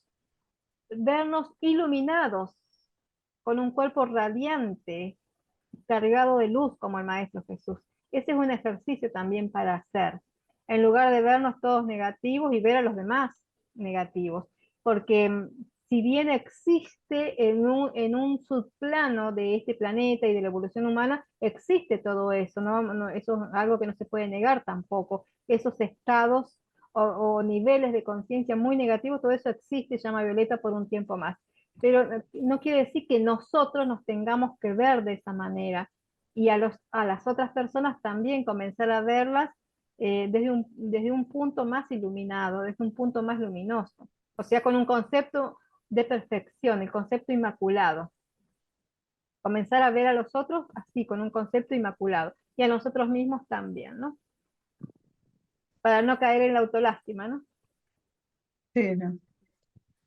vernos iluminados con un cuerpo radiante, cargado de luz como el Maestro Jesús. Ese es un ejercicio también para hacer, en lugar de vernos todos negativos y ver a los demás negativos, porque si bien existe en un subplano de este planeta y de la evolución humana, existe todo eso, ¿no? Eso es algo que no se puede negar tampoco. Esos estados o niveles de conciencia muy negativos, todo eso existe, llama Violeta, por un tiempo más. Pero no quiere decir que nosotros nos tengamos que ver de esa manera y a las otras personas también comenzar a verlas desde un punto más iluminado, desde un punto más luminoso, o sea, con un concepto de perfección, el concepto inmaculado. Comenzar a ver a los otros así, con un concepto inmaculado, y a nosotros mismos también, ¿no? Para no caer en la autolástima, ¿no? Sí, no.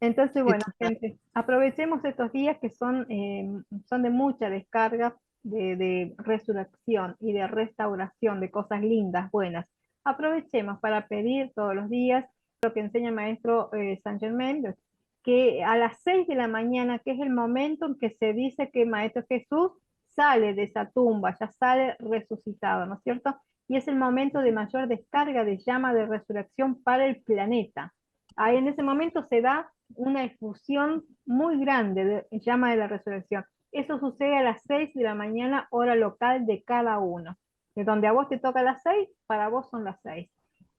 Entonces, Sí, bueno, total. gente, aprovechemos estos días que son de mucha descarga, de resurrección y de restauración, de cosas lindas, buenas. Aprovechemos para pedir todos los días lo que enseña el maestro Saint Germain, que a las 6 de la mañana, que es el momento en que se dice que el maestro Jesús sale de esa tumba, ya sale resucitado, ¿no es cierto? Y es el momento de mayor descarga de llama de resurrección para el planeta. Ahí en ese momento se da una efusión muy grande de llama de la resurrección. Eso sucede a las 6 de la mañana, hora local de cada uno. De donde a vos te toca a las 6, para vos son las 6.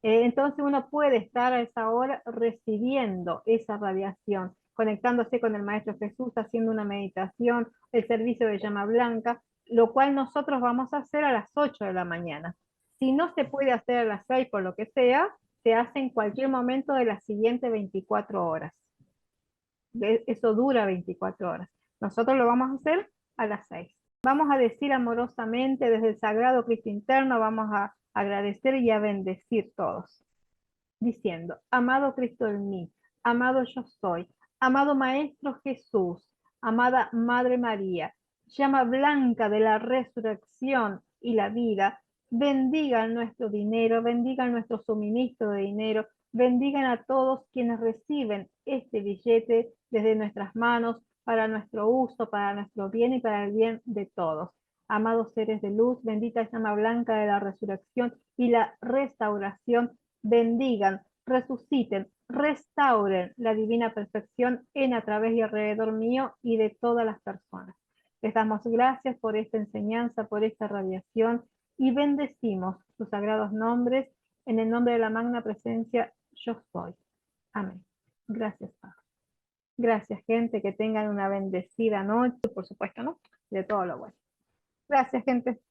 Entonces uno puede estar a esa hora recibiendo esa radiación, conectándose con el Maestro Jesús, haciendo una meditación, el servicio de llama blanca, lo cual nosotros vamos a hacer a las 8 de la mañana. Si no se puede hacer a las 6 por lo que sea, se hace en cualquier momento de las siguientes 24 horas. Eso dura 24 horas. Nosotros lo vamos a hacer a las 6. Vamos a decir amorosamente desde el Sagrado Cristo interno, vamos a agradecer y a bendecir todos, diciendo, amado Cristo en mí, amado yo soy, amado Maestro Jesús, amada Madre María, llama blanca de la resurrección y la vida, bendigan nuestro dinero, bendigan nuestro suministro de dinero, bendigan a todos quienes reciben este billete desde nuestras manos para nuestro uso, para nuestro bien y para el bien de todos. Amados seres de luz, bendita llama blanca de la resurrección y la restauración, bendigan, resuciten, restauren la divina perfección en, a través y alrededor mío y de todas las personas. Les damos gracias por esta enseñanza, por esta radiación y bendecimos sus sagrados nombres en el nombre de la magna presencia yo soy. Amén. Gracias, Padre. Gracias, gente, que tengan una bendecida noche, por supuesto, ¿no? De todo lo bueno. Gracias, gente.